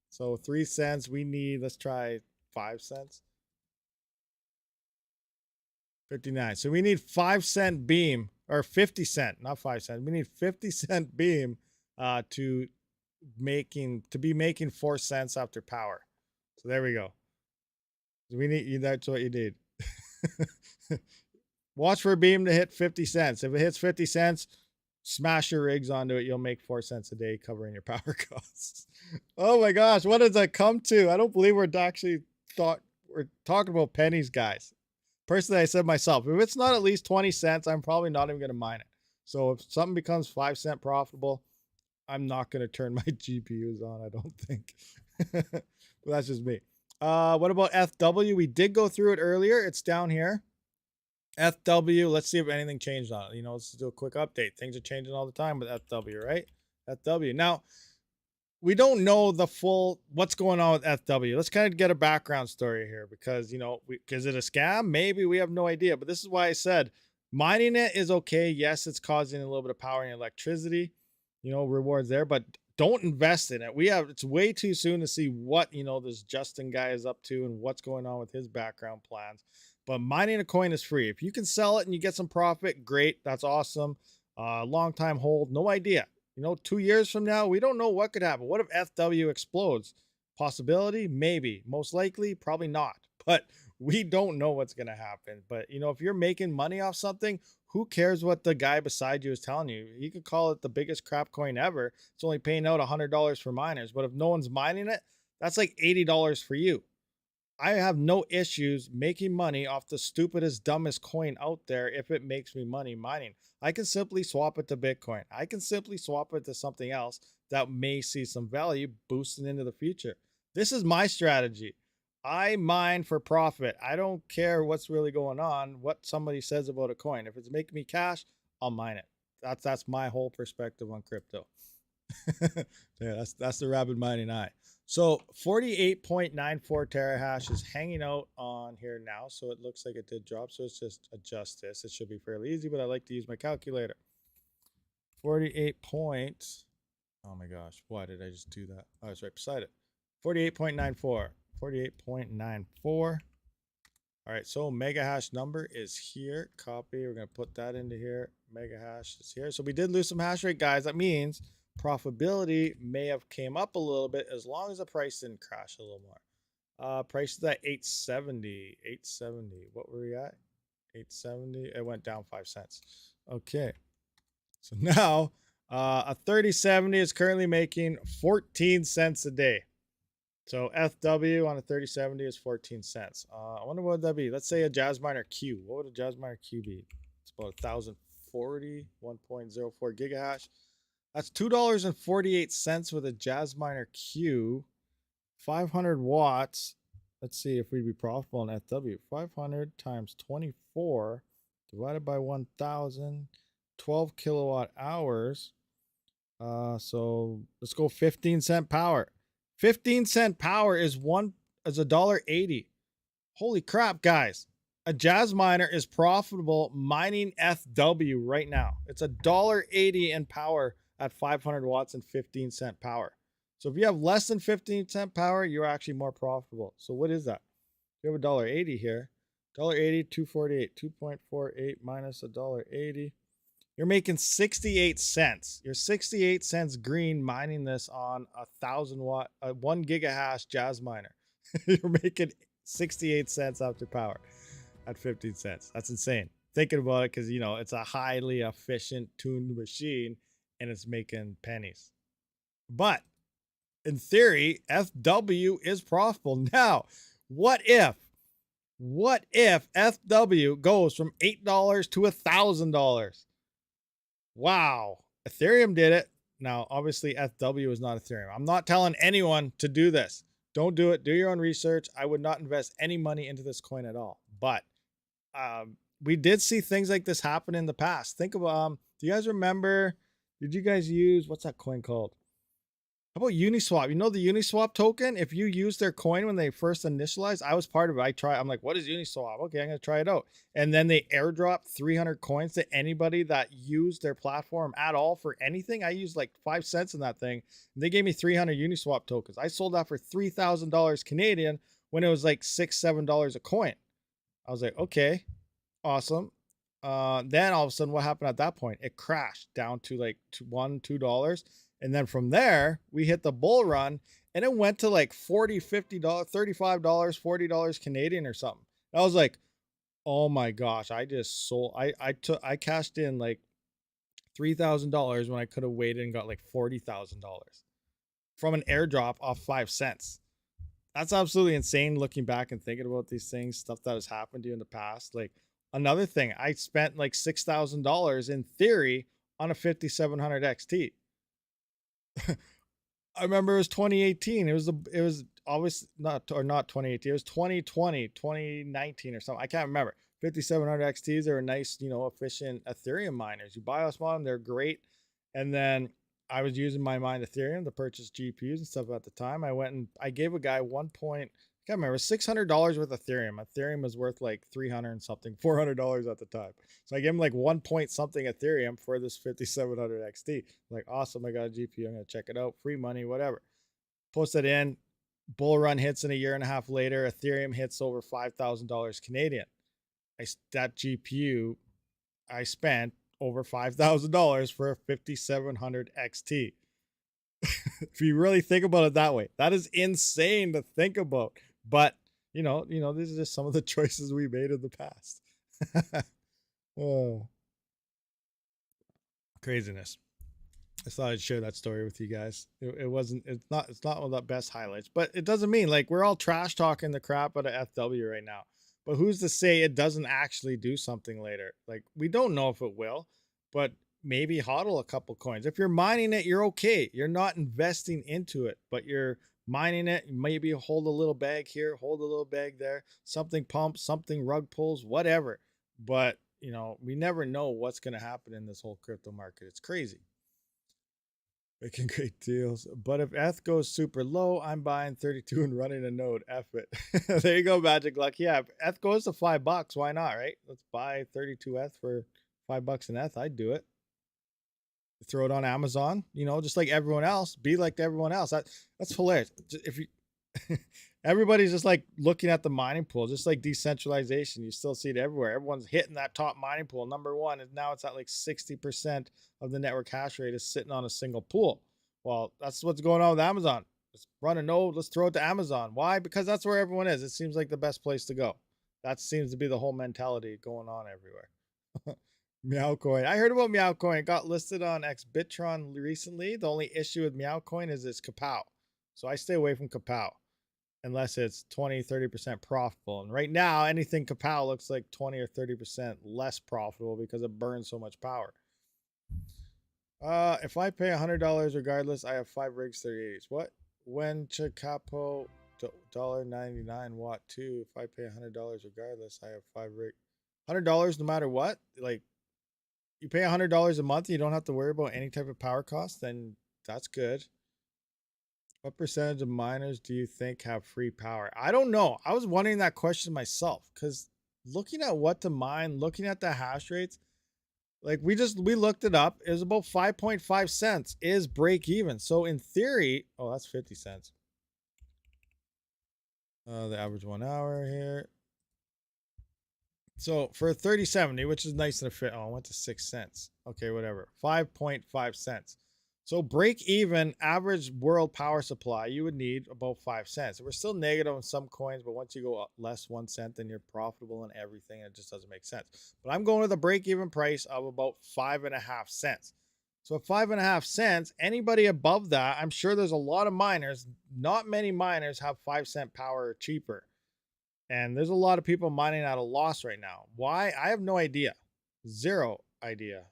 So 3 cents. We need, let's try 5 cents. 59. So we need 5-cent Beam, or 50 cent, not 5 cents. We need 50-cent Beam to be making 4 cents after power. So there we go. So we need, that's what you need. Watch for Beam to hit 50 cents. If it hits 50 cents, smash your rigs onto it. You'll make 4 cents a day covering your power costs. Oh my gosh, what does that come to? I don't believe we're talking about pennies, guys. Personally, I said myself, if it's not at least 20 cents, I'm probably not even going to mine it. So if something becomes 5 cent profitable, I'm not going to turn my GPUs on, I don't think. But that's just me. What about FW? We did go through it earlier. It's down here. FW, let's see if anything changed on it. You know, let's do a quick update. Things are changing all the time with FW, right? FW. Now, we don't know the full what's going on with FW. Let's kind of get a background story here because, you know, is it a scam? Maybe, we have no idea. But this is why I said mining it is okay. Yes, it's causing a little bit of power and electricity, you know, rewards there, but don't invest in it. It's way too soon to see what, you know, this Justin guy is up to and what's going on with his background plans. But mining a coin is free. If you can sell it and you get some profit, great. That's awesome. Long time hold, no idea. You know, 2 years from now, we don't know what could happen. What if FW explodes? Possibility? Maybe. Most likely, probably not. But we don't know what's going to happen. But, you know, if you're making money off something, who cares what the guy beside you is telling you? He could call it the biggest crap coin ever. It's only paying out $100 for miners. But if no one's mining it, that's like $80 for you. I have no issues making money off the stupidest, dumbest coin out there if it makes me money mining. I can simply swap it to Bitcoin. I can simply swap it to something else that may see some value boosting into the future. This is my strategy. I mine for profit. I don't care what's really going on, what somebody says about a coin. If it's making me cash, I'll mine it. That's my whole perspective on crypto. Yeah, that's the Rabid mining eye. So 48.94 terahash is hanging out on here now. So it looks like it did drop. So it's just adjust this. It should be fairly easy, but I like to use my calculator. 48 point. Oh my gosh. Why did I just do that? Oh, it's right beside it. 48.94. 48.94. All right. So mega hash number is here. Copy. We're going to put that into here. Mega hash is here. So we did lose some hash rate, guys. That means profitability may have came up a little bit as long as the price didn't crash a little more. Price is at 870. 870. What were we at? 870. It went down 5 cents. Okay. So now a 3070 is currently making 14 cents a day. So FW on a 3070 is 14 cents. I wonder what that'd be. Let's say a Jazzminer Q. What would a Jazzminer Q be? It's about 1040, 1.04 gigahash. That's $2.48 with a Jazzminer Q. 500 watts. Let's see if we'd be profitable in FW. 500 times 24 divided by 1,000, 12 kilowatt hours. So let's go 15-cent power. 15-cent power is $1.80. Holy crap, guys. A jazz miner is profitable mining FW right now. It's $1.80 in power at 500 watts and 15-cent power. So if you have less than 15-cent power, you're actually more profitable. So what is that? You have $1.80 here. $1.80, 248. 2.48 minus $1.80. You're making 68 cents. You're 68 cents green mining this on 1,000 watt, 1 gigahash jazz miner. You're making 68 cents after power at 15 cents. That's insane. Thinking about it, because you know it's a highly efficient tuned machine and it's making pennies. But in theory, FW is profitable. Now, what if FW goes from $8 to $1,000? Wow. Ethereum did it. Now, obviously, FW is not Ethereum. I'm not telling anyone to do this. Don't do it. Do your own research. I would not invest any money into this coin at all. But we did see things like this happen in the past. Think about, do you guys remember, did you guys use, what's that coin called? How about Uniswap? You know the Uniswap token? If you use their coin when they first initialized, I was part of it. I'm like, what is Uniswap? Okay, I'm going to try it out. And then they airdropped 300 coins to anybody that used their platform at all for anything. I used like 5 cents in that thing. And they gave me 300 Uniswap tokens. I sold that for $3,000 Canadian when it was like $6, $7 a coin. I was like, okay, awesome. Then all of a sudden, what happened at that point? It crashed down to like $1, $2. And then from there, we hit the bull run and it went to like $40, $50, $35, $40 Canadian or something. I was like, oh my gosh, I just sold. I cashed in like $3,000 when I could have waited and got like $40,000 from an airdrop off 5 cents. That's absolutely insane looking back and thinking about these things, stuff that has happened to you in the past. Like another thing, I spent like $6,000 in theory on a 5700 XT. I remember it was 2018. It was obviously not 2018. It was 2020, 2019 or something. I can't remember. 5700 XTs are nice, you know, efficient Ethereum miners. You buy us one, they're great. And then I was using my mined Ethereum to purchase GPUs and stuff at the time. I gave a guy I can't remember, $600 worth of Ethereum. Ethereum was worth like 300 and something, $400 at the time. So I gave him like 1 point something Ethereum for this 5700 XT. Like, awesome, I got a GPU. I'm going to check it out. Free money, whatever. Post it in. Bull run hits in a year and a half later. Ethereum hits over $5,000 Canadian. That GPU, I spent over $5,000 for a 5700 XT. If you really think about it that way, that is insane to think about. But you know, these are just some of the choices we made in the past. Oh, craziness. I thought I'd share that story with you guys. It's not one of the best highlights, but it doesn't mean like we're all trash talking the crap out of FW right now. But who's to say it doesn't actually do something later? Like, we don't know if it will, but maybe hodl a couple coins. If you're mining it, you're okay. You're not investing into it, but you're mining it. Maybe hold a little bag here, hold a little bag there, something pumps, something rug pulls, whatever. But, you know, we never know what's going to happen in this whole crypto market. It's crazy. Making great deals. But if ETH goes super low, I'm buying 32 and running a node. F it. There you go, Magic Luck. Yeah, if ETH goes to $5, why not, right? Let's buy 32 ETH for $5 in ETH. I'd do it. Throw it on Amazon, you know, just like everyone else. Be like everyone else. That's hilarious. If you everybody's just like looking at the mining pool, just like decentralization. You still see it everywhere. Everyone's hitting that top mining pool. Number one, and now it's at like 60% of the network hash rate is sitting on a single pool. Well, that's what's going on with Amazon. Let's run a node. Let's throw it to Amazon. Why? Because that's where everyone is. It seems like the best place to go. That seems to be the whole mentality going on everywhere. Meowcoin. I heard about Meowcoin. It got listed on Xbitron recently. The only issue with Meowcoin is it's kapow. So I stay away from kapow unless it's 20-30% profitable. And right now, anything kapow looks like 20 or 30% less profitable because it burns so much power. If I pay $100 regardless, I have 5 rigs 38s. What? When Chicapo $1.99 watt 2. If I pay $100 regardless, I have 5 rigs. $100 no matter what. Like, you pay $100 a month, and you don't have to worry about any type of power cost, then that's good. What percentage of miners do you think have free power? I don't know. I was wondering that question myself, because looking at what to mine, looking at the hash rates, like we looked it up. It was about 5.5 cents is break even. So in theory, oh, that's 50 cents. The average 1 hour here. So for 3070, which is nice and fit. Oh, I went to 6 cents. Okay, whatever. 5.5 cents. So break even average world power supply, you would need about 5 cents. We're still negative on some coins, but once you go up less 1 cent, then you're profitable in everything. It just doesn't make sense. But I'm going with a break even price of about 5.5 cents. So at 5.5 cents, anybody above that, I'm sure there's a lot of miners. Not many miners have 5 cent power or cheaper. And there's a lot of people mining at a loss right now. Why? I have no idea. Zero idea,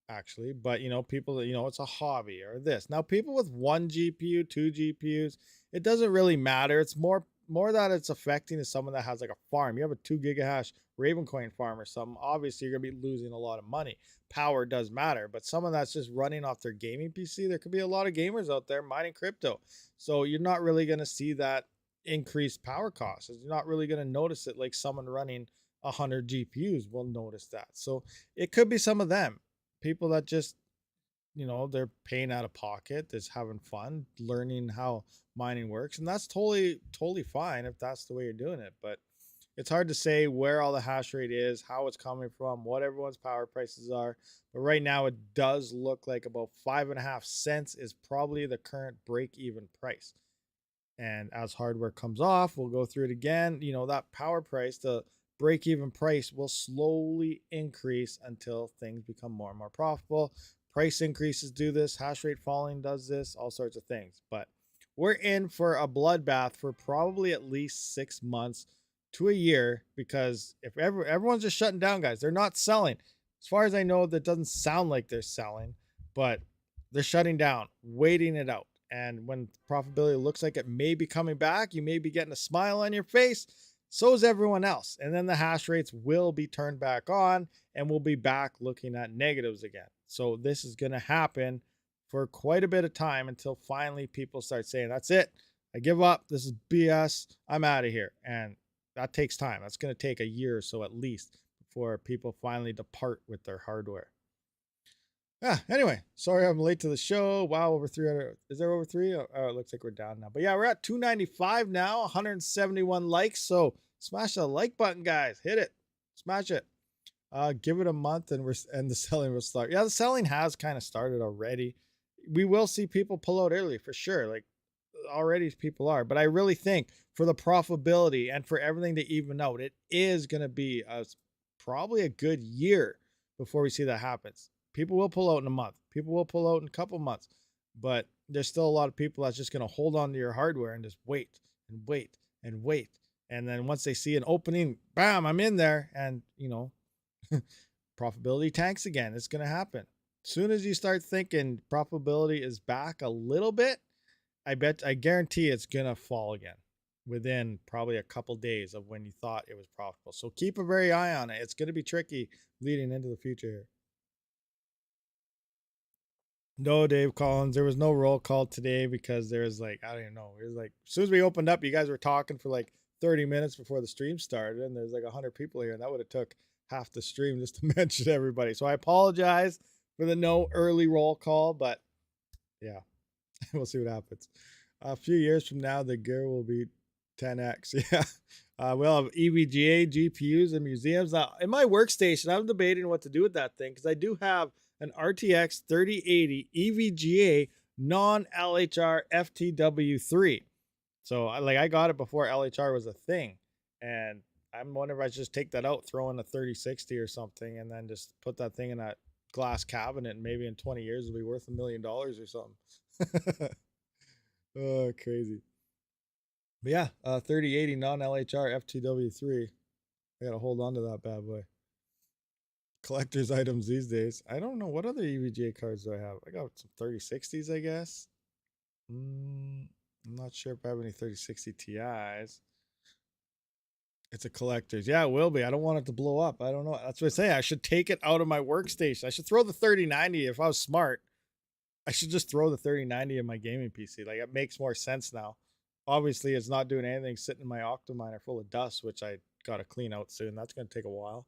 actually. But, you know, people that, you know, it's a hobby or this. Now, people with 1 GPU, 2 GPUs, it doesn't really matter. It's more that it's affecting is someone that has like a farm. You have a 2 gigahash Ravencoin farm or something. Obviously, you're going to be losing a lot of money. Power does matter. But someone that's just running off their gaming PC, there could be a lot of gamers out there mining crypto. So you're not really going to see that increased power costs. You're not really going to notice it like someone running 100 GPUs will notice that. So it could be some of them, people that just, you know, they're paying out of pocket, just having fun, learning how mining works. And that's totally fine if that's the way you're doing it. But it's hard to say where all the hash rate is, how it's coming from, what everyone's power prices are. But right now it does look like about 5.5 cents is probably the current break even price. And as hardware comes off, we'll go through it again. You know, that power price, the break even price will slowly increase until things become more and more profitable. Price increases do this, hash rate falling does this, all sorts of things. But we're in for a bloodbath for probably at least 6 months to a year, because if everyone's just shutting down, guys, they're not selling. As far as I know, that doesn't sound like they're selling, but they're shutting down, waiting it out. And when profitability looks like it may be coming back, you may be getting a smile on your face. So is everyone else. And then the hash rates will be turned back on and we'll be back looking at negatives again. So this is going to happen for quite a bit of time until finally people start saying, that's it. I give up. This is BS. I'm out of here. And that takes time. That's going to take a year or so at least before people finally depart with their hardware. Anyway, sorry I'm late to the show. Wow, over 300. Is there over 3? Oh, it looks like we're down now. But yeah, we're at 295 now, 171 likes. So smash the like button, guys. Hit it. Smash it. Give it a month and the selling will start. Yeah, the selling has kind of started already. We will see people pull out early for sure. Like already people are. But I really think for the profitability and for everything to even out, it is going to be probably a good year before we see that happens. People will pull out in a month. People will pull out in a couple months. But there's still a lot of people that's just going to hold on to your hardware and just wait and wait and wait. And then once they see an opening, bam, I'm in there. And, you know, profitability tanks again. It's going to happen. As soon as you start thinking profitability is back a little bit, I guarantee it's going to fall again within probably a couple days of when you thought it was profitable. So keep a very eye on it. It's going to be tricky leading into the future here. No, Dave Collins. There was no roll call today because there was like, I don't even know. It was like, as soon as we opened up, you guys were talking for like 30 minutes before the stream started, and there's like 100 people here, and that would have took half the stream just to mention everybody. So I apologize for the no early roll call, but yeah, we'll see what happens. A few years from now, the gear will be 10x. Yeah. We'll have EVGA GPUs in museums. Now, in my workstation, I'm debating what to do with that thing because I do have an RTX 3080 EVGA non-LHR FTW3. So I got it before LHR was a thing. And I'm wondering if I should just take that out, throw in a 3060 or something, and then just put that thing in that glass cabinet, and maybe in 20 years it'll be worth $1 million or something. Oh, crazy. But yeah, 3080 non-LHR FTW3. I gotta hold on to that bad boy. Collector's items these days. I don't know what other EVGA cards do I have. I got some 3060s, I guess. I'm not sure if I have any 3060 Ti's. It's a collector's. Yeah, it will be. I don't want it to blow up. I don't know. That's what I say. I should take it out of my workstation. I should throw the 3090 if I was smart. I should just throw the 3090 in my gaming PC. Like, it makes more sense now. Obviously, it's not doing anything sitting in my Octominer full of dust, which I got to clean out soon. That's going to take a while.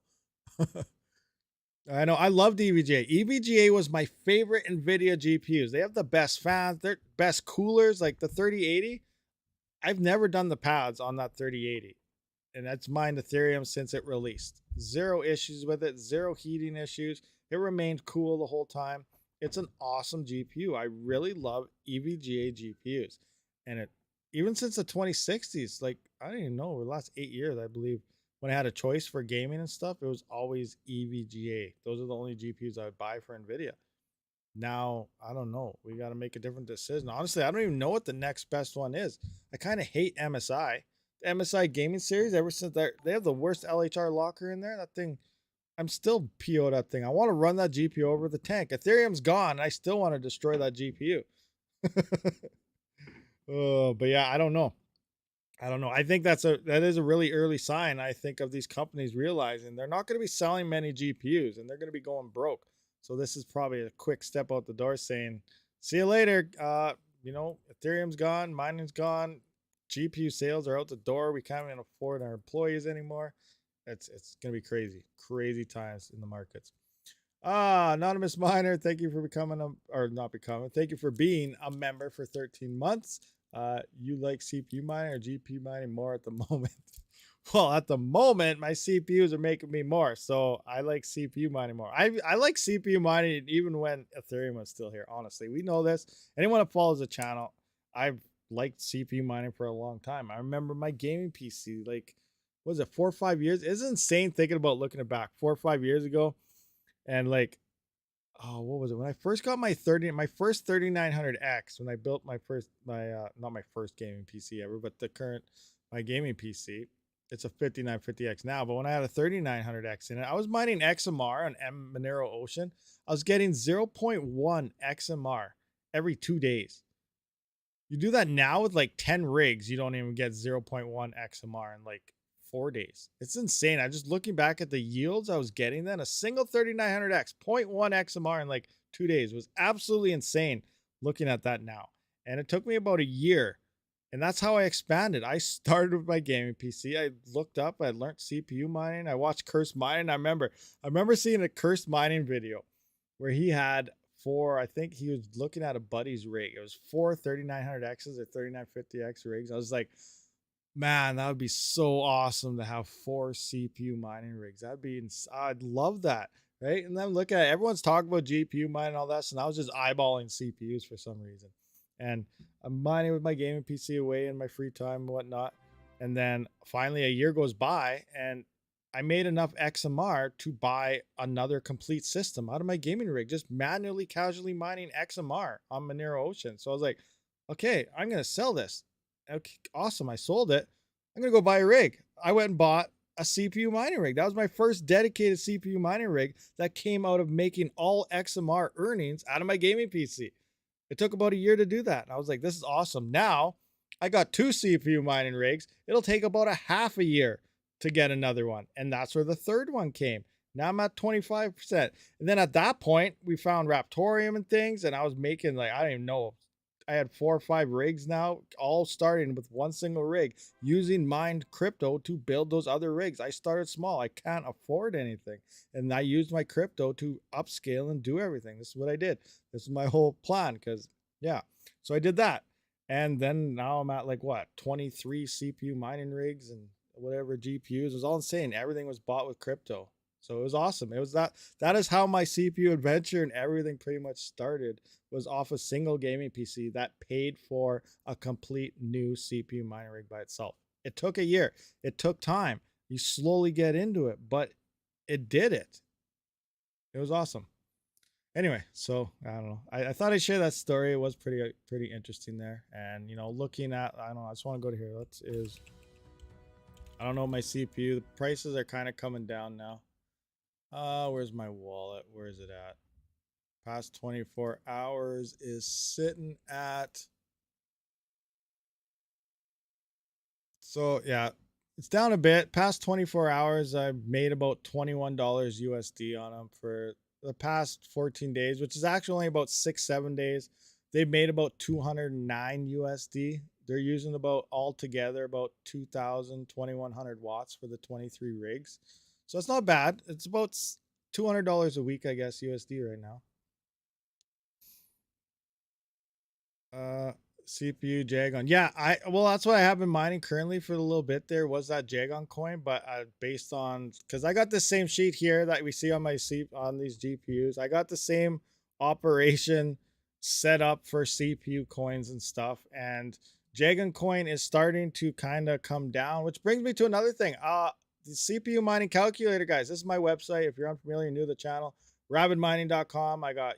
I know. I loved EVGA. EVGA was my favorite NVIDIA GPUs. They have the best fans. They're best coolers, like the 3080. I've never done the pads on that 3080. And that's mined Ethereum since it released. Zero issues with it. Zero heating issues. It remained cool the whole time. It's an awesome GPU. I really love EVGA GPUs. And it, even since the 2060s, like, I don't even know, over the last 8 years, I believe, when I had a choice for gaming and stuff, it was always EVGA. Those are the only GPUs I would buy for NVIDIA. Now, I don't know. We got to make a different decision. Honestly, I don't even know what the next best one is. I kind of hate MSI. The MSI gaming series, ever since they have the worst LHR locker in there. That thing, I'm still PO that thing. I want to run that GPU over the tank. Ethereum's gone. I still want to destroy that GPU. Oh, but yeah, I don't know. I think that is a really early sign, I think, of these companies realizing they're not going to be selling many GPUs and they're going to be going broke. So this is probably a quick step out the door saying, see you later. Ethereum's gone, mining's gone, GPU sales are out the door. We can't even afford our employees anymore. It's going to be crazy times in the markets. Anonymous Miner, thank you for thank you for being a member for 13 months. You like CPU mining or GPU mining more at the moment? Well, at the moment, my CPUs are making me more, so I like CPU mining more. I like CPU mining even when Ethereum was still here, honestly. We know this. Anyone that follows the channel, I've liked CPU mining for a long time. I remember my gaming PC, like, what was it, 4 or 5 years? It's insane thinking about looking it back 4 or 5 years ago. And like, oh, what was it? When I first got my first 3900X, when I built not my first gaming PC ever, but my gaming PC, it's a 5950X now. But when I had a 3900X in it, I was mining XMR on Monero Ocean. I was getting 0.1 XMR every 2 days. You do that now with like 10 rigs, you don't even get 0.1 XMR in like 4 days. It's insane. I'm just looking back at the yields I was getting then. A single 3900X, 0.1 XMR in like 2 days was absolutely insane looking at that now. And it took me about a year. And that's how I expanded. I started with my gaming PC. I looked up, I learned CPU mining. I watched Cursed Mining. I remember seeing a Cursed Mining video where he had I think he was looking at a buddy's rig. It was 4 3900Xs or 3950X rigs. I was like, man, that would be so awesome to have 4 CPU mining rigs. I'd love that, right? And then look at it. Everyone's talking about GPU mining and all that, and I was just eyeballing CPUs for some reason. And I'm mining with my gaming PC away in my free time and whatnot. And then finally a year goes by and I made enough XMR to buy another complete system out of my gaming rig, just manually, casually mining XMR on Monero Ocean. So I was like, okay, I'm going to sell this. Okay, awesome. I sold it. I'm going to go buy a rig. I went and bought a CPU mining rig. That was my first dedicated CPU mining rig that came out of making all XMR earnings out of my gaming PC. It took about a year to do that. And I was like, this is awesome. Now I got 2 CPU mining rigs. It'll take about a half a year to get another one. And that's where the third one came. Now I'm at 25%. And then at that point, we found Raptorium and things. And I was making like, I don't even know. I had 4 or 5 rigs now, all starting with one single rig, using mined crypto to build those other rigs. I started small. I can't afford anything. And I used my crypto to upscale and do everything. This is what I did. This is my whole plan because, yeah. So I did that. And then now I'm at like what, 23 CPU mining rigs and whatever GPUs. It was all insane. Everything was bought with crypto. So it was awesome. It was that is how my CPU adventure and everything pretty much started, was off a single gaming PC that paid for a complete new CPU mining rig by itself. It took a year. It took time. You slowly get into it, but it did it. It was awesome. Anyway, so I don't know. I thought I'd share that story. It was pretty interesting there. And looking at, I don't know, I just want to go to here. I don't know, my CPU. The prices are kind of coming down now. Where's my wallet? Where is it at? Past 24 hours is sitting at. So yeah, It's down a bit. Past 24 hours, I've made about $21 USD on them for the past 14 days, which is actually only about 6-7 days. They've made about 209 USD. They're using about altogether about 2100 watts for the 23 rigs. So it's not bad. It's about $200 a week, I guess, USD right now. CPU Jagon. Yeah, well, that's what I have been mining currently for a little bit. There was that Jagon coin, but based on, because I got the same sheet here that we see on my on these GPUs. I got the same operation set up for CPU coins and stuff, and Jagon coin is starting to kind of come down, which brings me to another thing. The CPU mining calculator, guys. This is my website. If you're unfamiliar, new to the channel, rabidmining.com. I got,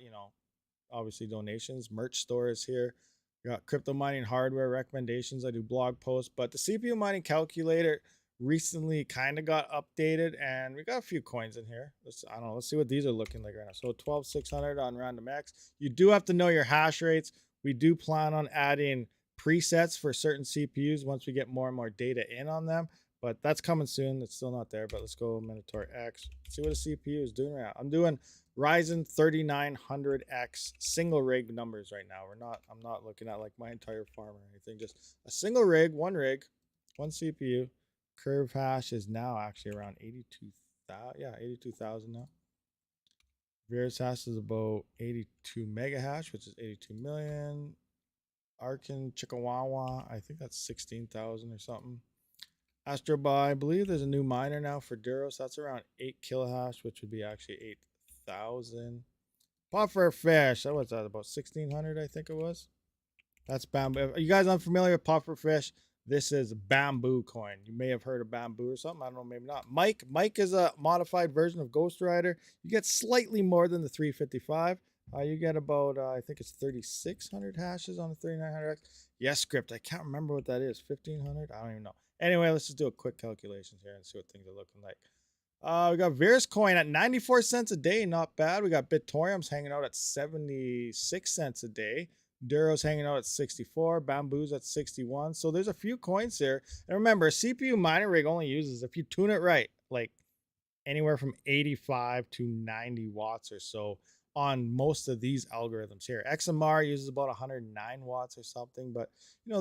obviously donations, merch store is here. Got crypto mining hardware recommendations. I do blog posts, but the CPU mining calculator recently kind of got updated, and we got a few coins in here. I don't know. Let's see what these are looking like right now. So 12,600 on RandomX. You do have to know your hash rates. We do plan on adding presets for certain CPUs once we get more and more data in on them, but that's coming soon. It's still not there, but let's go Minotaur X. See what a CPU is doing right now. I'm doing Ryzen 3900X single rig numbers right now. I'm not looking at like my entire farm or anything, just a single rig, one CPU. Curve hash is now actually around 82,000. Yeah, 82,000 now. Verus hash is about 82 mega hash, which is 82 million. Arkin Chickawawa, I think that's 16,000 or something. Astrobuy, I believe there's a new miner now for Duros. That's around 8 kilohash, which would be actually 8,000. Pufferfish, what's that, about 1,600, I think it was. That's bamboo. Are you guys unfamiliar with pufferfish? This is bamboo coin. You may have heard of bamboo or something. I don't know, maybe not. Mike is a modified version of Ghost Rider. You get slightly more than the 355. You get about, I think it's 3,600 hashes on the 3900X. Yes, script. I can't remember what that is. 1,500? I don't even know. Anyway, let's just do a quick calculation here and see what things are looking like. We got Verus coin at 94 cents a day. Not bad. We got Bitorium's hanging out at 76 cents a day. Duro's hanging out at 64. Bamboo's at 61. So there's a few coins here. And remember, a CPU mining rig only uses, if you tune it right, like anywhere from 85 to 90 watts or so on most of these algorithms here. XMR uses about 109 watts or something, but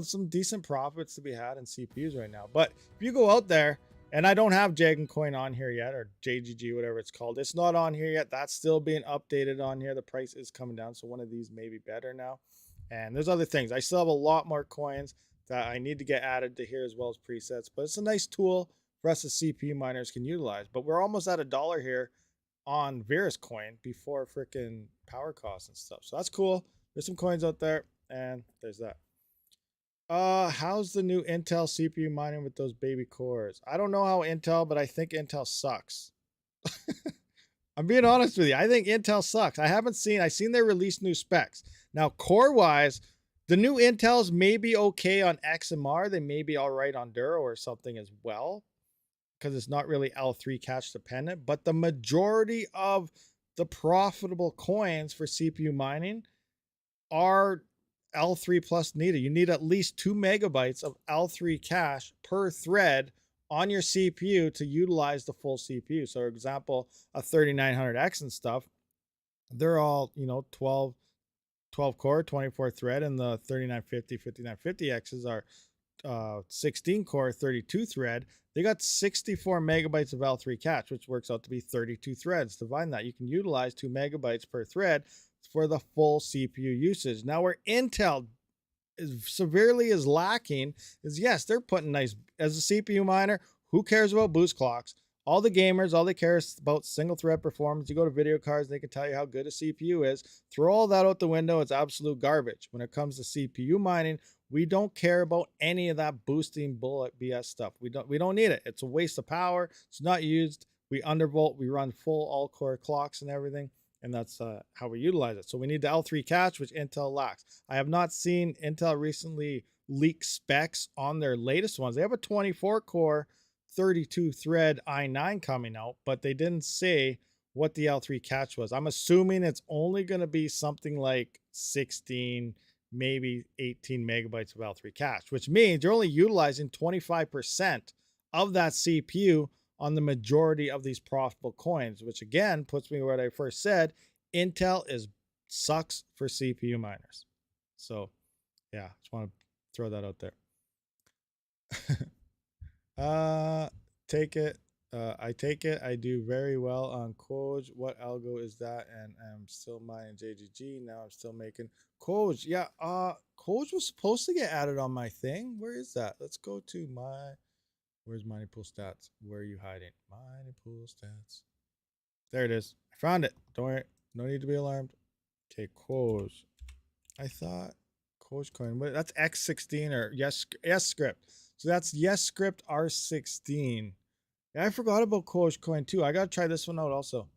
some decent profits to be had in CPUs right now. But if you go out there, and I don't have Jagan coin on here yet, or JGG, whatever it's called. It's not on here yet. That's still being updated on here. The price is coming down, so one of these may be better now. And there's other things. I still have a lot more coins that I need to get added to here, as well as presets. But it's a nice tool for us as CPU miners can utilize. But we're almost at $1 here on Verus coin before freaking power costs and stuff. So that's cool. There's some coins out there, and there's that. How's the new Intel CPU mining with those baby cores? I don't know how Intel, but I think Intel sucks. I'm being honest with you. I think Intel sucks. I've seen they release new specs. Now, core-wise, the new Intels may be okay on XMR. They may be all right on Duro or something as well, because it's not really L3 cache dependent. But the majority of the profitable coins for CPU mining are L3 plus needed. You need at least 2 megabytes of L3 cache per thread on your CPU to utilize the full CPU. So, for example, a 3900X and stuff, they're all 12 core, 24 thread, and the 3950, 5950Xs are 16 core, 32 thread. They got 64 megabytes of L3 cache, which works out to be 32 threads. Divide that, you can utilize 2 megabytes per thread for the full CPU usage. Now, where Intel severely is lacking is, yes, they're putting nice, as a CPU miner, who cares about boost clocks? All the gamers, all they care is about single thread performance. You go to video cards, they can tell you how good a CPU is. Throw all that out the window. It's absolute garbage. When it comes to CPU mining, we don't care about any of that boosting bullet BS stuff. We don't need it. It's a waste of power. It's not used. We undervolt. We run full all-core clocks and everything. And that's how we utilize it. So we need the L3 cache, which Intel lacks. I have not seen Intel recently leak specs on their latest ones. They have a 24-core, 32-thread i9 coming out, but they didn't say what the L3 cache was. I'm assuming it's only going to be something like 16, maybe 18 megabytes of L3 cache, which means you're only utilizing 25% of that CPU on the majority of these profitable coins, which again puts me where I first said, Intel sucks for CPU miners. So yeah, just want to throw that out there. Take it. I take it. I do very well on Coj. What algo is that? And I'm still mining JGG. Now I'm still making Coj. Yeah. Coj was supposed to get added on my thing. Where is that? Let's go to my. Where's mining pool stats? Where are you hiding? Mining pool stats. There it is. I found it. Don't worry. No need to be alarmed. Okay, Coj. I thought Coj coin. What? That's X16 or yes script. So that's yes script R16. Yeah, I forgot about Coj coin too. I gotta try this one out also.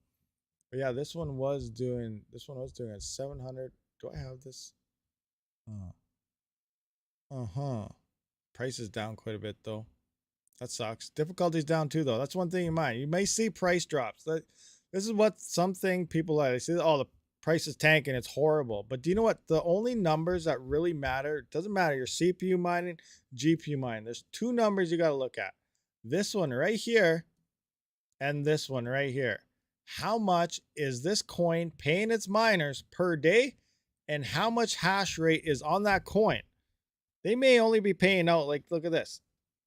But yeah, this one was doing at 700. Do I have this? Price is down quite a bit though. That sucks. Difficulty's down too though. That's one thing in mind. You may see price drops. This is what something people like. They say, oh, the price is tanking, it's horrible. But do you know what? The only numbers that really matter, it doesn't matter your CPU mining, GPU mining. There's two numbers you got to look at. This one right here and this one right here. How much is this coin paying its miners per day? And how much hash rate is on that coin? They may only be paying out, like, look at this,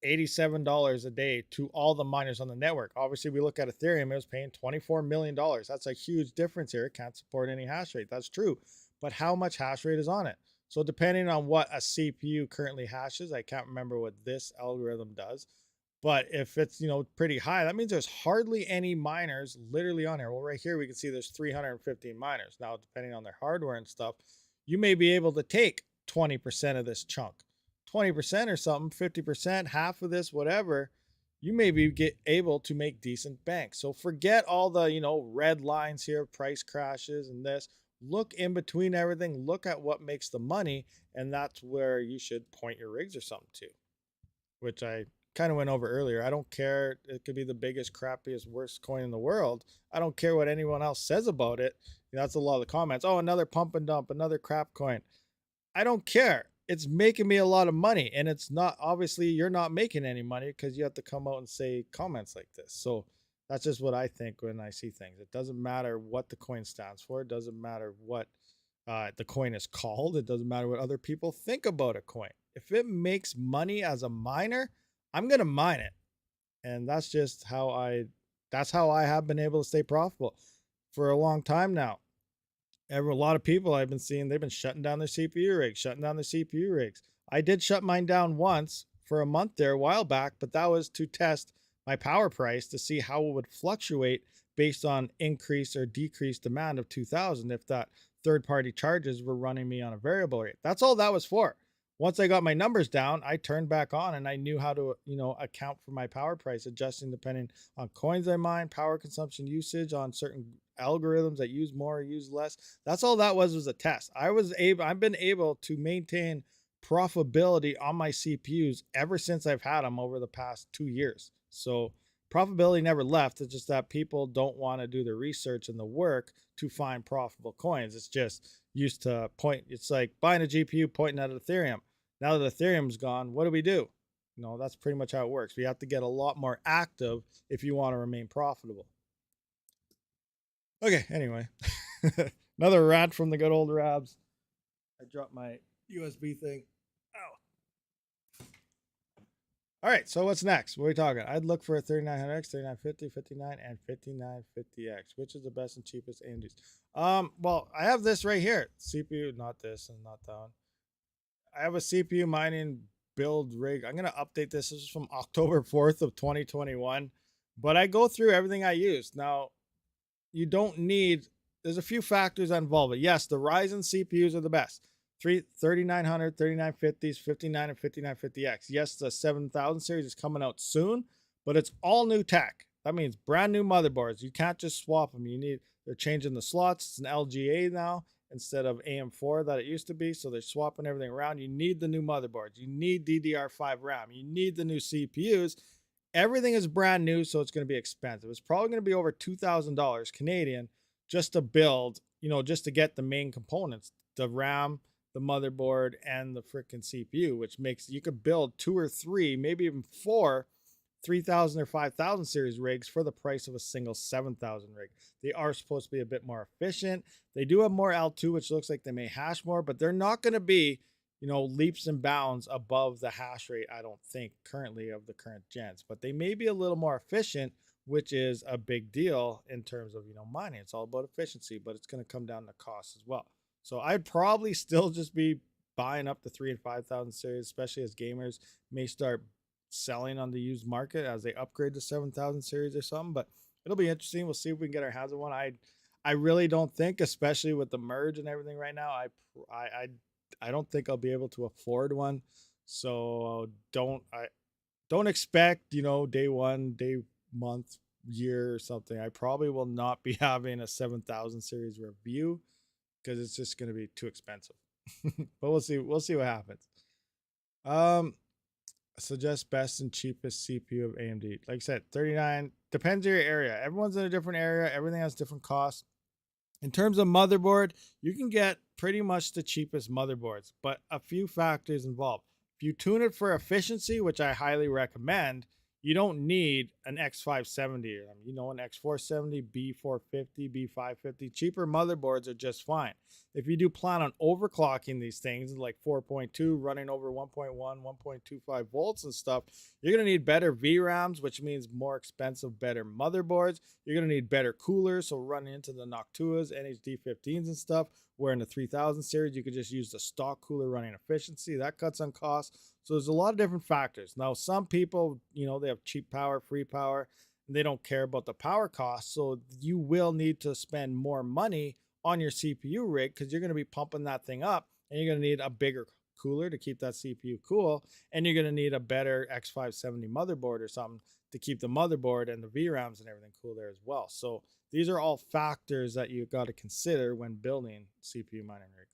$87 a day to all the miners on the network. Obviously, we look at Ethereum, it was paying $24 million. That's a huge difference here. It can't support any hash rate. That's true. But how much hash rate is on it? So depending on what a CPU currently hashes, I can't remember what this algorithm does, but if it's, you know, pretty high, that means there's hardly any miners literally on here. Well, right here, we can see there's 315 miners. Now, depending on their hardware and stuff, you may be able to take 20% of this chunk. 20% or something, 50%, half of this, whatever, you may be able to make decent bank. So forget all the, you know, red lines here, price crashes and this. Look in between everything. Look at what makes the money, and that's where you should point your rigs or something to, which I kind of went over earlier. I don't care. It could be the biggest, crappiest, worst coin in the world. I don't care what anyone else says about it. You know, that's a lot of the comments. Oh, another pump and dump, another crap coin. I don't care. It's making me a lot of money, and it's not, obviously you're not making any money because you have to come out and say comments like this. So that's just what I think when I see things. It doesn't matter what the coin stands for. It doesn't matter what the coin is called. It doesn't matter what other people think about a coin. If it makes money as a miner, I'm going to mine it. And that's just how I have been able to stay profitable for a long time now. A lot of people I've been seeing, they've been shutting down their CPU rigs, I did shut mine down once for a month there a while back, but that was to test my power price to see how it would fluctuate based on increase or decrease demand of 2000 if that third-party charges were running me on a variable rate. That's all that was for. Once I got my numbers down, I turned back on and I knew how to, you know, account for my power price, adjusting depending on coins I mine, power consumption usage on certain algorithms that use more or use less. That's all that was a test. I've been able to maintain profitability on my CPUs ever since I've had them over the past 2 years. So profitability never left. It's just that people don't want to do the research and the work to find profitable coins. It's just used to point. It's like buying a GPU, pointing at Ethereum. Now that Ethereum's gone, what do we do? You know, that's pretty much how it works. We have to get a lot more active if you want to remain profitable. Okay, anyway, another rant from the good old Rabs. I dropped my USB thing. Ow. All right, so what's next? What are we talking? I'd look for a 3900X, 3950, 59, and 5950X. Which is the best and cheapest AMDs? Well, I have this right here. CPU, not this and not that one. I have a CPU mining build rig. I'm going to update this. This is from October 4th of 2021. But I go through everything I use. Now, you don't need, there's a few factors that involve it. Yes, the Ryzen CPUs are the best. 3900, 3950s, 59 and 5950X. Yes, the 7000 series is coming out soon, but it's all new tech. That means brand new motherboards. You can't just swap them. They're changing the slots. It's an LGA now instead of AM4 that it used to be. So they're swapping everything around. You need the new motherboards. You need DDR5 RAM. You need the new CPUs. Everything is brand new, so it's going to be expensive. It's probably going to be over $2,000 Canadian just to build, you know, just to get the main components, the RAM, the motherboard, and the freaking CPU, which makes you could build 2 or 3, maybe even 4 3,000 or 5,000 series rigs for the price of a single 7,000 rig. They are supposed to be a bit more efficient. They do have more L2, which looks like they may hash more, but they're not going to be, you know, leaps and bounds above the hash rate, I don't think, currently of the current gens. But they may be a little more efficient, which is a big deal in terms of, you know, mining. It's all about efficiency, but it's going to come down to cost as well. So I'd probably still just be buying up the 3,000 and 5,000 series, especially as gamers may start selling on the used market as they upgrade to 7,000 series or something. But it'll be interesting. We'll see if we can get our hands on one. I really don't think, especially with the merge and everything right now, I don't think I'll be able to afford one. So don't expect, you know, day one, day, month, year or something. I probably will not be having a 7,000 series review because it's just going to be too expensive. But we'll see what happens. Suggest best and cheapest CPU of AMD. Like I said, 39 depends on your area. Everyone's in a different area. Everything has different costs. In terms of motherboard, you can get pretty much the cheapest motherboards, but a few factors involved. If you tune it for efficiency, which I highly recommend, you don't need an X570, you know, an X470, B450, B550. Cheaper motherboards are just fine. If you do plan on overclocking these things, like 4.2 running over 1.1, 1.25 volts and stuff, you're going to need better VRAMs, which means more expensive, better motherboards. You're going to need better coolers, so running into the Noctuas, NHD15s and stuff, where in the 3000 series, you could just use the stock cooler running efficiency. That cuts on costs. So there's a lot of different factors. Now, some people, you know, they have cheap power, free power, and they don't care about the power costs. So you will need to spend more money on your CPU rig because you're going to be pumping that thing up, and you're going to need a bigger cooler to keep that CPU cool, and you're going to need a better X570 motherboard or something to keep the motherboard and the VRAMs and everything cool there as well. So these are all factors that you've got to consider when building CPU mining rigs.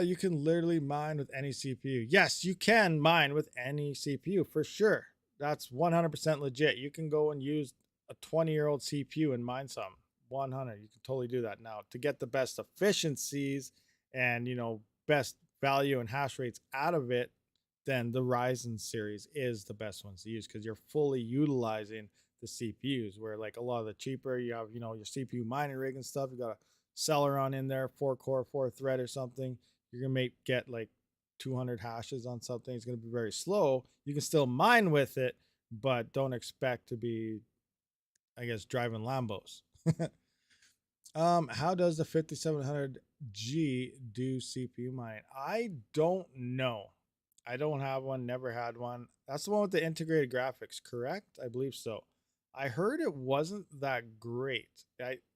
You can literally mine with any CPU. Yes, you can mine with any CPU for sure. That's 100% legit. You can go and use a 20-year-old CPU and mine some. 100. You can totally do that. Now, to get the best efficiencies and, you know, best value and hash rates out of it, then the Ryzen series is the best ones to use because you're fully utilizing the CPUs. Where like a lot of the cheaper, you have, you know, your CPU mining rig and stuff. You got a Celeron in there, 4-core, 4-thread or something. You're gonna get like 200 hashes on something. It's gonna be very slow. You can still mine with it, but don't expect to be, I guess, driving Lambos. How does the 5700G do CPU mining? I don't know. I don't have one, never had one. That's the one with the integrated graphics, correct? I believe so. I heard it wasn't that great.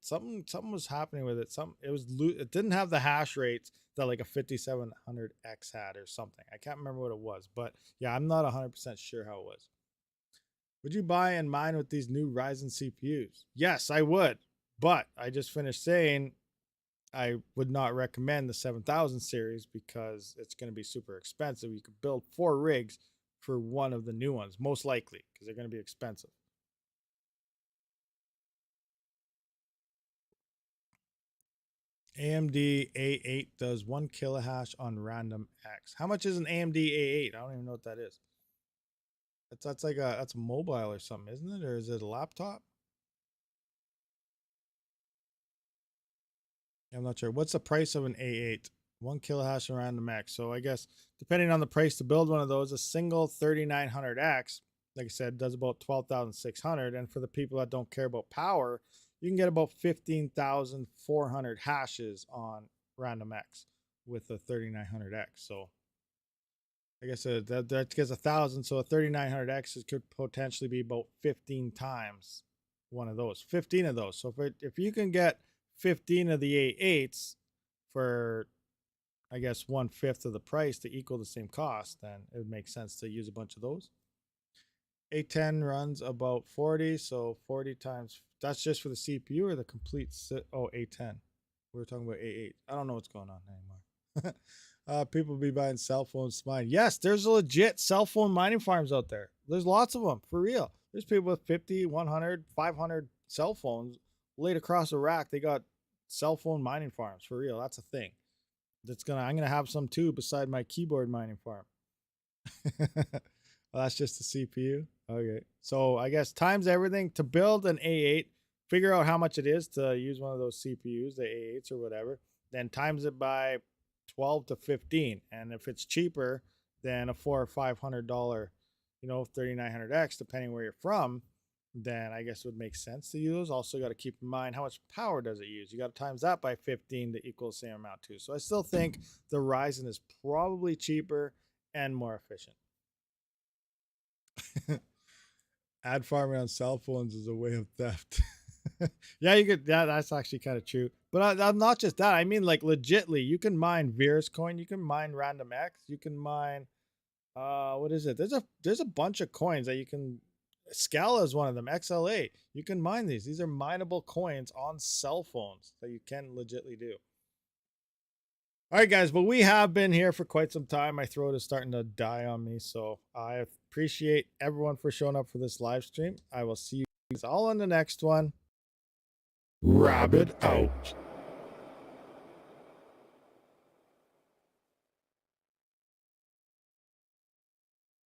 Something was happening with it. It didn't have the hash rates that like a 5700X had or something. I can't remember what it was, but yeah, I'm not 100% sure how it was. Would you buy and mine with these new Ryzen CPUs? Yes, I would. But I just finished saying I would not recommend the 7000 series because it's going to be super expensive. You could build 4 rigs for one of the new ones, most likely, because they're going to be expensive. AMD A8 does 1 kilohash on random X. How much is an AMD A8? I don't even know what that is. That's like that's a mobile or something, isn't it? Or is it a laptop? I'm not sure. What's the price of an A8? 1 kilohash on random X. So I guess depending on the price to build one of those, a single 3900X, like I said, does about 12,600. And for the people that don't care about power, you can get about 15,400 hashes on random X with a 3900X. So I guess that gets 1,000. So a 3900X could potentially be about 15 times one of those, 15 of those. So if you can get 15 of the A8s for, I guess, 1/5 of the price to equal the same cost, then it would make sense to use a bunch of those. A10 runs about 40, so 40 times, that's just for the CPU or the complete A10. We were talking about A8. I don't know what's going on anymore. People be buying cell phones to mine. Yes, there's a legit cell phone mining farms out there. There's lots of them, for real. There's people with 50, 100, 500 cell phones laid across a rack. They got cell phone mining farms, for real. That's a thing. I'm gonna have some too beside my keyboard mining farm. Oh, that's just the CPU. Okay. So I guess times everything to build an A8, figure out how much it is to use one of those CPUs, the A8s or whatever, then times it by 12 to 15. And if it's cheaper than a $400 or $500, 3900X, depending where you're from, then I guess it would make sense to use. Also, you got to keep in mind how much power does it use. You got to times that by 15 to equal the same amount too. So I still think the Ryzen is probably cheaper and more efficient. Ad farming on cell phones is a way of theft. Yeah, you could. Yeah, that's actually kind of true. But I'm not just that. I mean, like legitly, you can mine Virus coin. You can mine Random X. You can mine. What is it? There's a bunch of coins that you can. Scala is one of them. XLA. You can mine these. These are mineable coins on cell phones that you can legitly do. All right, guys, but we have been here for quite some time. My throat is starting to die on me, so I appreciate everyone for showing up for this live stream. I will see you guys all on the next one. Rabid out.